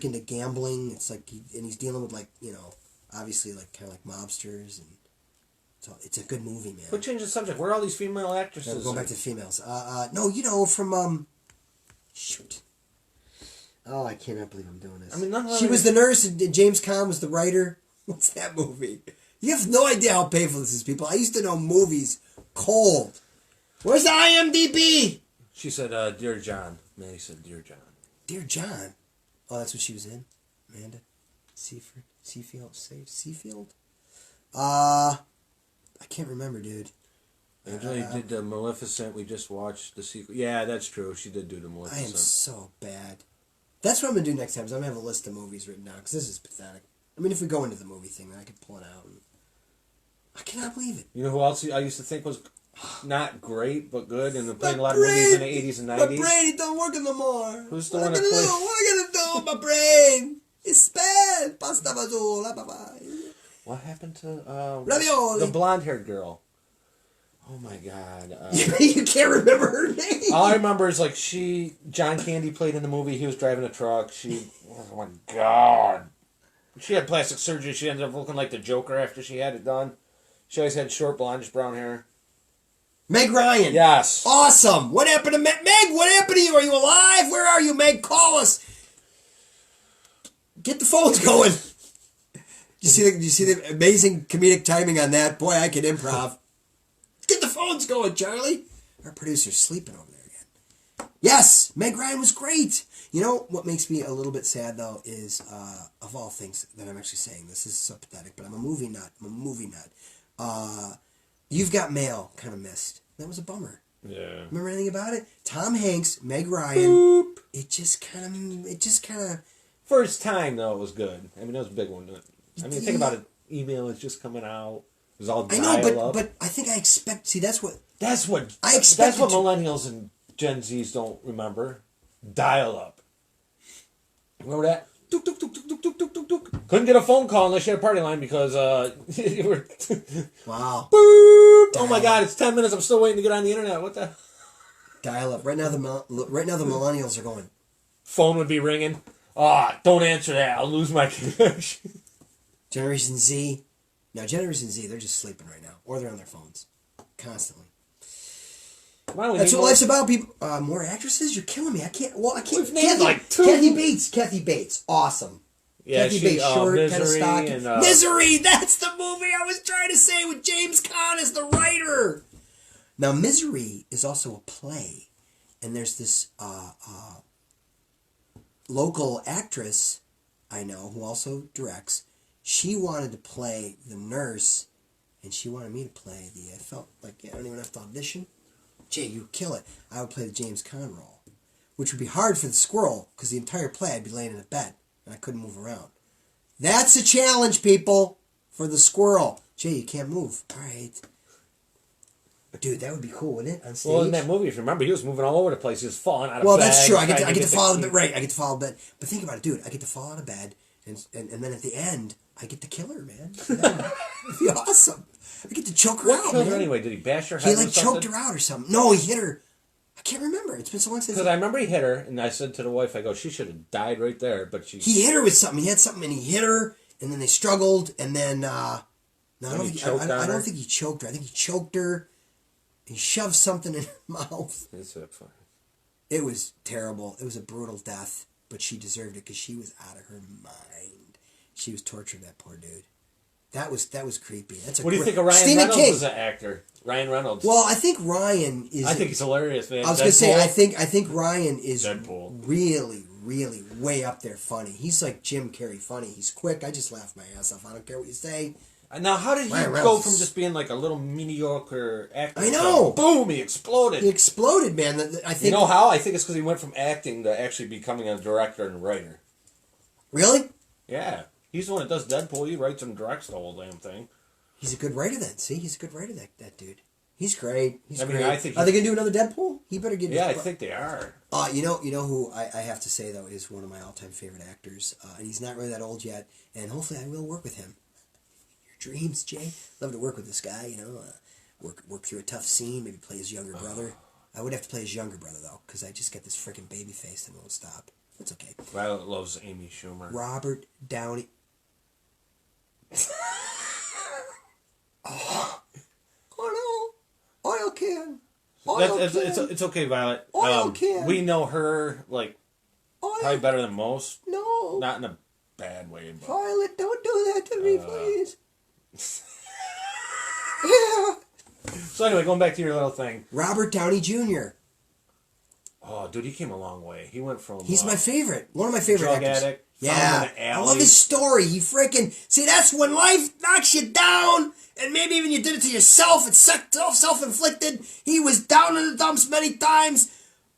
[SPEAKER 2] into gambling. It's like... and he's dealing with, like, you know, obviously, like, kind of like mobsters. And so it's a good movie, man.
[SPEAKER 1] But change the subject. Where are all these female actresses?
[SPEAKER 2] Go back to females. No, you know, from... shoot. Oh, I cannot believe I'm doing this.
[SPEAKER 1] I mean,
[SPEAKER 2] she was the nurse and James Caan was the writer. What's that movie? You have no idea how painful this is, people. I used to know movies cold. Where's the IMDb?
[SPEAKER 1] She said, Dear John. Maddie said, Dear John.
[SPEAKER 2] Dear John? Oh, that's what she was in? Amanda? Seafield? I can't remember, dude.
[SPEAKER 1] Angela did the Maleficent. We just watched the sequel. Yeah, that's true. She did do the Maleficent.
[SPEAKER 2] I am so bad. That's what I'm going to do next time. Is I'm going to have a list of movies written down, because this is pathetic. I mean, if we go into the movie thing, then I could pull it out. And I cannot believe it.
[SPEAKER 1] You know who else I used to think was not great, but good, and played a lot of movies in the 80s and 90s?
[SPEAKER 2] My brain don't work no more.
[SPEAKER 1] Who's the one that played?
[SPEAKER 2] What am I going to do? My brain. It's bad. Pasta fazola. Bye-bye.
[SPEAKER 1] What happened to
[SPEAKER 2] Ravioli.
[SPEAKER 1] the blonde-haired girl? Oh my God!
[SPEAKER 2] You can't remember her name.
[SPEAKER 1] All I remember is like John Candy played in the movie. He was driving a truck. Oh my God! She had plastic surgery. She ended up looking like the Joker after she had it done. She always had short, blondish brown hair.
[SPEAKER 2] Meg Ryan.
[SPEAKER 1] Yes.
[SPEAKER 2] Awesome. What happened to Meg? Meg, what happened to you? Are you alive? Where are you, Meg? Call us. Get the phones going. Did you see the amazing comedic timing on that? Boy, I can improv. Get the phones going, Charlie. Our producer's sleeping over there again. Yes, Meg Ryan was great. You know what makes me a little bit sad, though, is, of all things that I'm actually saying, this is so pathetic, but I'm a movie nut. You've Got Mail kind of missed. That was a bummer.
[SPEAKER 1] Yeah.
[SPEAKER 2] Remember anything about it? Tom Hanks, Meg Ryan. Boop. It just kind of...
[SPEAKER 1] For its time, though, it was good. I mean, it was a big one. I mean, think about it. Email is just coming out. It was all dial-up.
[SPEAKER 2] but I think I expect... See, that's what
[SPEAKER 1] millennials and Gen Zs don't remember. Dial-up. Remember that?
[SPEAKER 2] Tuk, tuk, tuk, tuk, tuk, tuk, tuk, tuk, tuk.
[SPEAKER 1] Couldn't get a phone call unless you had a party line because you were.
[SPEAKER 2] Wow.
[SPEAKER 1] Boop! Oh my God! It's 10 minutes. I'm still waiting to get on the internet. What the?
[SPEAKER 2] Dial up. Right now the millennials are going.
[SPEAKER 1] Phone would be ringing. Don't answer that. I'll lose my connection.
[SPEAKER 2] Generation Z. Now, Generation Z, they're just sleeping right now. Or they're on their phones. Constantly. That's what life's about, people. More actresses? You're killing me. I can't.
[SPEAKER 1] We've named like 2.
[SPEAKER 2] Kathy Bates. Awesome.
[SPEAKER 1] Yeah,
[SPEAKER 2] Kathy Bates, short, kind of
[SPEAKER 1] Misery
[SPEAKER 2] stocky.
[SPEAKER 1] and,
[SPEAKER 2] Misery! That's the movie I was trying to say with James Caan as the writer. Now, Misery is also a play. And there's this local actress I know who also directs. She wanted to play the nurse, and she wanted me to play the... I felt like I don't even have to audition. Jay, you kill it. I would play the James Caan role, which would be hard for the squirrel because the entire play I'd be laying in a bed and I couldn't move around. That's a challenge, people, for the squirrel. Jay, you can't move. All right. Dude, that would be cool, wouldn't it? On stage.
[SPEAKER 1] Well, in that movie, if you remember, he was moving all over the place. He was falling out of bed.
[SPEAKER 2] Well, that's true. I get to fall out of bed. Right, I get to fall out of bed. But think about it, dude. I get to fall out of bed, and then at the end, I get to kill her, man. That would be awesome. I get to choke her out, man.
[SPEAKER 1] Anyway, did he bash her head?
[SPEAKER 2] He like choked her out or something. No, he hit her. I can't remember. It's been so long since.
[SPEAKER 1] Because I remember he hit her, and I said to the wife, I go, she should have died right there, but she.
[SPEAKER 2] He hit her with something. He had something, and he hit her, and then they struggled, and then. No, I don't think he choked her. I think he choked her. He shoved something in her mouth.
[SPEAKER 1] It's so funny.
[SPEAKER 2] It was terrible. It was a brutal death, but she deserved it because she was out of her mind. She was torturing that poor dude. That was creepy.
[SPEAKER 1] What do you think of Ryan Reynolds as an actor? Ryan Reynolds.
[SPEAKER 2] Well, I think Ryan is.
[SPEAKER 1] I think he's hilarious, man.
[SPEAKER 2] I was going to say, I think Ryan is
[SPEAKER 1] Deadpool.
[SPEAKER 2] really, really way up there funny. He's like Jim Carrey funny. He's quick. I just laugh my ass off. I don't care what you say.
[SPEAKER 1] Now, how did he go from just being like a little mediocre actor?
[SPEAKER 2] I know.
[SPEAKER 1] Boom! He exploded.
[SPEAKER 2] He exploded, man. I think.
[SPEAKER 1] You know how? I think it's because he went from acting to actually becoming a director and writer.
[SPEAKER 2] Really?
[SPEAKER 1] Yeah. He's the one that does Deadpool. He writes and directs the whole damn thing.
[SPEAKER 2] He's a good writer then. See, he's a good writer, that dude. He's great. He's great.
[SPEAKER 1] I think
[SPEAKER 2] are they going to do another Deadpool? He better get...
[SPEAKER 1] Yeah, I think they are.
[SPEAKER 2] You know who I have to say, though, is one of my all-time favorite actors. And he's not really that old yet. And hopefully I will work with him. Your dreams, Jay. Love to work with this guy, work through a tough scene, maybe play his younger brother. I would have to play his younger brother, though, because I just get this freaking baby face and it won't stop. It's okay.
[SPEAKER 1] Violet loves Amy Schumer.
[SPEAKER 2] Robert Downey... Oh no! Oil can.
[SPEAKER 1] It's okay, Violet.
[SPEAKER 2] Oil can.
[SPEAKER 1] We know her probably better than most.
[SPEAKER 2] No.
[SPEAKER 1] Not in a bad way. But,
[SPEAKER 2] Violet, don't do that to me, please. Yeah.
[SPEAKER 1] So anyway, going back to your little thing.
[SPEAKER 2] Robert Downey Jr.
[SPEAKER 1] Oh, dude, he came a long way. He went from...
[SPEAKER 2] He's my favorite. One of my favorite
[SPEAKER 1] drug
[SPEAKER 2] actors.
[SPEAKER 1] Addict.
[SPEAKER 2] Yeah, I love his story. He freaking... See, that's when life knocks you down, and maybe even you did it to yourself. It's self-inflicted. He was down in the dumps many times,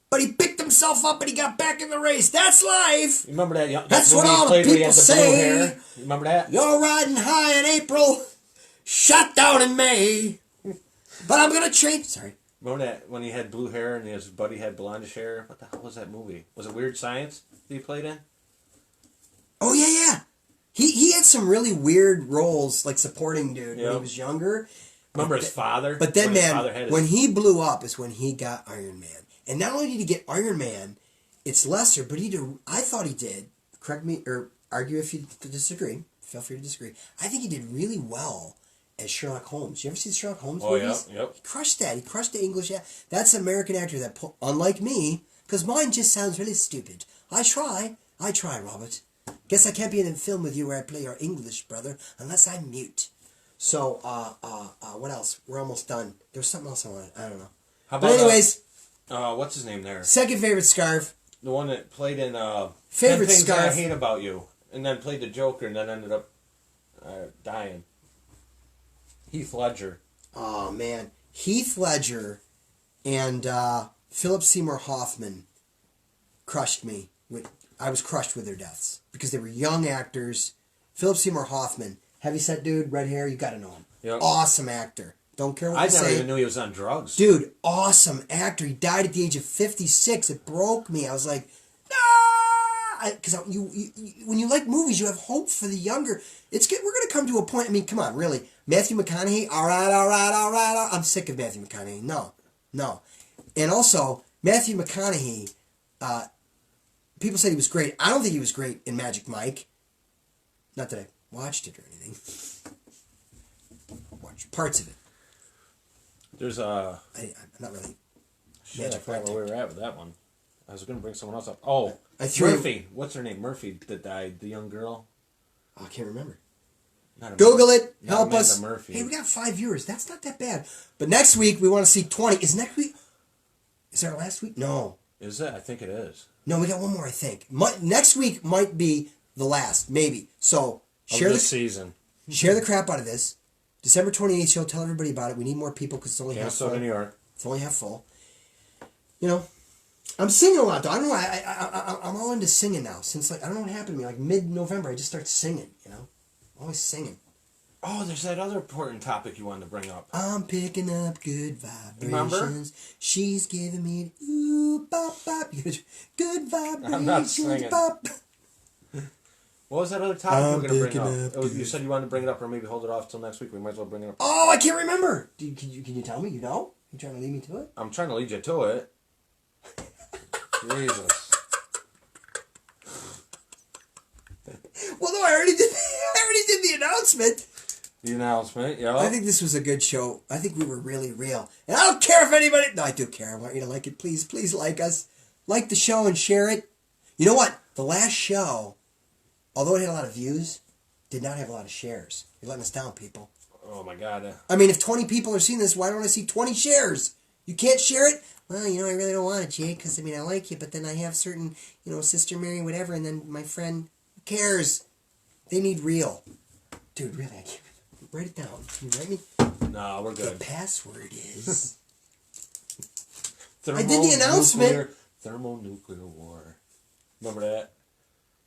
[SPEAKER 2] but he picked himself up and he got back in the race. That's life.
[SPEAKER 1] You remember that?
[SPEAKER 2] That's what all the people say.
[SPEAKER 1] You remember that?
[SPEAKER 2] You're riding high in April, shot down in May, but I'm going to change... Sorry.
[SPEAKER 1] Remember that when he had blue hair and his buddy had blondish hair? What the hell was that movie? Was it Weird Science that he played in?
[SPEAKER 2] Oh, yeah. He had some really weird roles, like supporting dude, when he was younger.
[SPEAKER 1] Remember his father?
[SPEAKER 2] But then, when he blew up is when he got Iron Man. And not only did he get Iron Man, it's lesser, but I thought he did, correct me, or argue if you disagree, feel free to disagree, I think he did really well as Sherlock Holmes. You ever see the Sherlock Holmes movies?
[SPEAKER 1] Oh, yeah, yep.
[SPEAKER 2] He crushed that. He crushed the English. That's an American actor that, unlike me, because mine just sounds really stupid. I try, Robert. Guess I can't be in a film with you where I play your English brother unless I'm mute. So, what else? We're almost done. There was something else I wanted. I don't know.
[SPEAKER 1] How about,
[SPEAKER 2] but anyways.
[SPEAKER 1] What's his name there?
[SPEAKER 2] Second favorite Scarf.
[SPEAKER 1] The one that played in
[SPEAKER 2] favorite
[SPEAKER 1] 10 Things
[SPEAKER 2] Scarf.
[SPEAKER 1] I Hate About You. And then played the Joker and then ended up dying. Heath Ledger.
[SPEAKER 2] Oh, man. Heath Ledger and Philip Seymour Hoffman crushed me. I was crushed with their deaths because they were young actors. Philip Seymour Hoffman, heavyset dude, red hair, you got to know him.
[SPEAKER 1] Yep.
[SPEAKER 2] Awesome actor. Don't care what you say.
[SPEAKER 1] I never even knew he was on drugs.
[SPEAKER 2] Dude, awesome actor. He died at the age of 56. It broke me. I was like, nah! because when you like movies, you have hope for the younger. We're going to come to a point. I mean, come on, really, Matthew McConaughey. All right. I'm sick of Matthew McConaughey. No, and also Matthew McConaughey. People said he was great. I don't think he was great in Magic Mike. Not that I watched it or anything. I watched parts of it.
[SPEAKER 1] There's
[SPEAKER 2] I'm not really.
[SPEAKER 1] Shit, I forgot where we were at with that one. I was going to bring someone else up. Oh,
[SPEAKER 2] Murphy.
[SPEAKER 1] What's her name? Murphy that died. The young girl.
[SPEAKER 2] Oh, I can't remember.
[SPEAKER 1] Google
[SPEAKER 2] it. Help us.
[SPEAKER 1] Murphy.
[SPEAKER 2] Hey, we got 5 viewers. That's not that bad. But next week we want to see 20. Is next week? Is that our last week? No.
[SPEAKER 1] Is it? I think it is.
[SPEAKER 2] No, we got one more. I think next week might be the last, maybe. So share
[SPEAKER 1] this season.
[SPEAKER 2] Share the crap out of this. December 28th show. Tell everybody about it. We need more people because it's only half full.
[SPEAKER 1] New York.
[SPEAKER 2] It's only half full. You know, I'm singing a lot though. I don't know why. I'm all into singing now. Since I don't know what happened to me. Like mid-November, I just start singing. You know, always singing.
[SPEAKER 1] Oh, there's that other important topic you wanted to bring up.
[SPEAKER 2] I'm picking up good vibrations.
[SPEAKER 1] Remember?
[SPEAKER 2] She's giving me ooh bop bop good vibrations.
[SPEAKER 1] I'm not singing.
[SPEAKER 2] Bop.
[SPEAKER 1] What was that other topic you were going to bring up? You said you wanted to bring it up or maybe hold it off till next week. We might as well bring it up.
[SPEAKER 2] Oh, I can't remember. Can you tell me? You know? You trying to lead me to it?
[SPEAKER 1] I'm trying to lead you to it. Jesus.
[SPEAKER 2] Well, no, I already did the announcement.
[SPEAKER 1] The announcement, yeah.
[SPEAKER 2] I think this was a good show. I think we were really real. And I don't care if anybody... No, I do care. I want you to like it. Please like us. Like the show and share it. You know what? The last show, although it had a lot of views, did not have a lot of shares. You're letting us down, people.
[SPEAKER 1] Oh, my God.
[SPEAKER 2] I mean, if 20 people are seeing this, why don't I see 20 shares? You can't share it? Well, you know, I really don't want it, Jake, because, I mean, I like you, but then I have certain, you know, Sister Mary, whatever, and then my friend, who cares? They need real. Dude, really, I can't... Write it down. Can you write me?
[SPEAKER 1] No, we're good.
[SPEAKER 2] The password is...
[SPEAKER 1] I
[SPEAKER 2] did the announcement.
[SPEAKER 1] Thermonuclear war. Remember that?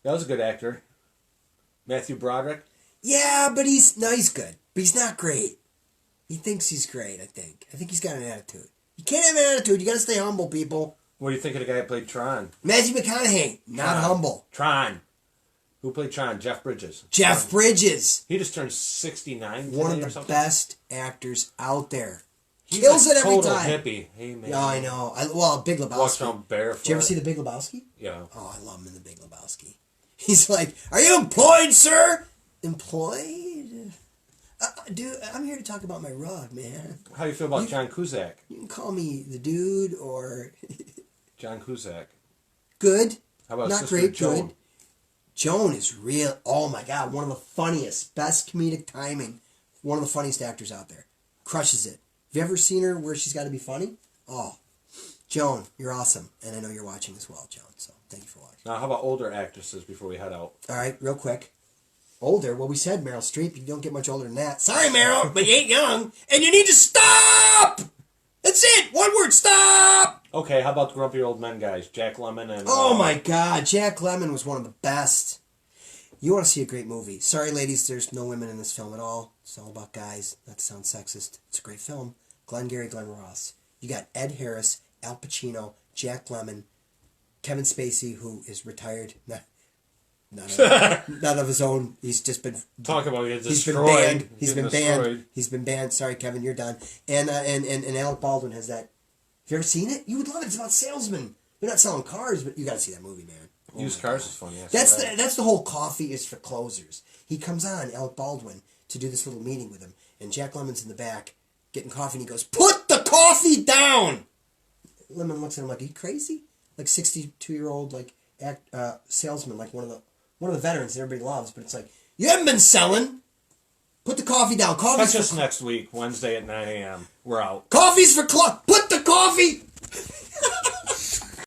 [SPEAKER 1] That was a good actor. Matthew Broderick.
[SPEAKER 2] Yeah, but he's good. But he's not great. He thinks he's great, I think. I think he's got an attitude. You can't have an attitude. You got to stay humble, people.
[SPEAKER 1] What do you think of the guy who played Tron?
[SPEAKER 2] Matthew McConaughey. Not humble.
[SPEAKER 1] Tron. Who played Tron? Jeff Bridges.
[SPEAKER 2] Jeff Bridges.
[SPEAKER 1] He just turned 69 today.
[SPEAKER 2] One of the best actors out there.
[SPEAKER 1] He's
[SPEAKER 2] kills it every time.
[SPEAKER 1] Hippie. Hey, man.
[SPEAKER 2] Yeah, I know. Big Lebowski.
[SPEAKER 1] Walks around barefoot.
[SPEAKER 2] Did you ever see The Big Lebowski?
[SPEAKER 1] Yeah.
[SPEAKER 2] Oh, I love him in The Big Lebowski. He's like, "Are you employed, sir?" Employed? Dude, I'm here to talk about my rug, man.
[SPEAKER 1] How do you feel about John Cusack?
[SPEAKER 2] You can call me the dude or...
[SPEAKER 1] John Cusack.
[SPEAKER 2] Good.
[SPEAKER 1] How about
[SPEAKER 2] not
[SPEAKER 1] Sister
[SPEAKER 2] great,
[SPEAKER 1] Joan?
[SPEAKER 2] good. Joan is real. Oh my God, one of the funniest, best comedic timing. One of the funniest actors out there. Crushes it. Have you ever seen her where she's got to be funny? Oh, Joan, you're awesome. And I know you're watching as well, Joan. So thank you for watching.
[SPEAKER 1] Now, how about older actresses before we head out?
[SPEAKER 2] All right, real quick. Older? Well, we said Meryl Streep. You don't get much older than that. Sorry, Meryl, but you ain't young. And you need to stop! That's it! One word, stop!
[SPEAKER 1] Okay, how about the grumpy old men guys? Jack Lemmon and...
[SPEAKER 2] Oh my God, Jack Lemmon was one of the best. You want to see a great movie. Sorry, ladies, there's no women in this film at all. It's all about guys. Not to sound sexist. It's a great film. Glengarry Glen Ross. You got Ed Harris, Al Pacino, Jack Lemmon, Kevin Spacey, who is retired. None of his own. He's just been...
[SPEAKER 1] Talk about getting destroyed.
[SPEAKER 2] He's been banned. He's been banned. Sorry, Kevin, you're done. And Alec Baldwin has that. Have you ever seen it? You would love it. It's about salesmen. They're not selling cars, but you got to see that movie, man.
[SPEAKER 1] Used cars is funny.
[SPEAKER 2] That's the whole coffee is for closers. He comes on, Alec Baldwin, to do this little meeting with him, and Jack Lemmon's in the back getting coffee, and he goes, "Put the coffee down!" Lemmon looks at him like, "Are you crazy?" Like 62-year-old salesman, like one of the veterans that everybody loves, but it's like, you haven't been selling. Put the coffee down.
[SPEAKER 1] Catch us next week, Wednesday at 9 a.m. We're out.
[SPEAKER 2] Coffee's for put the coffee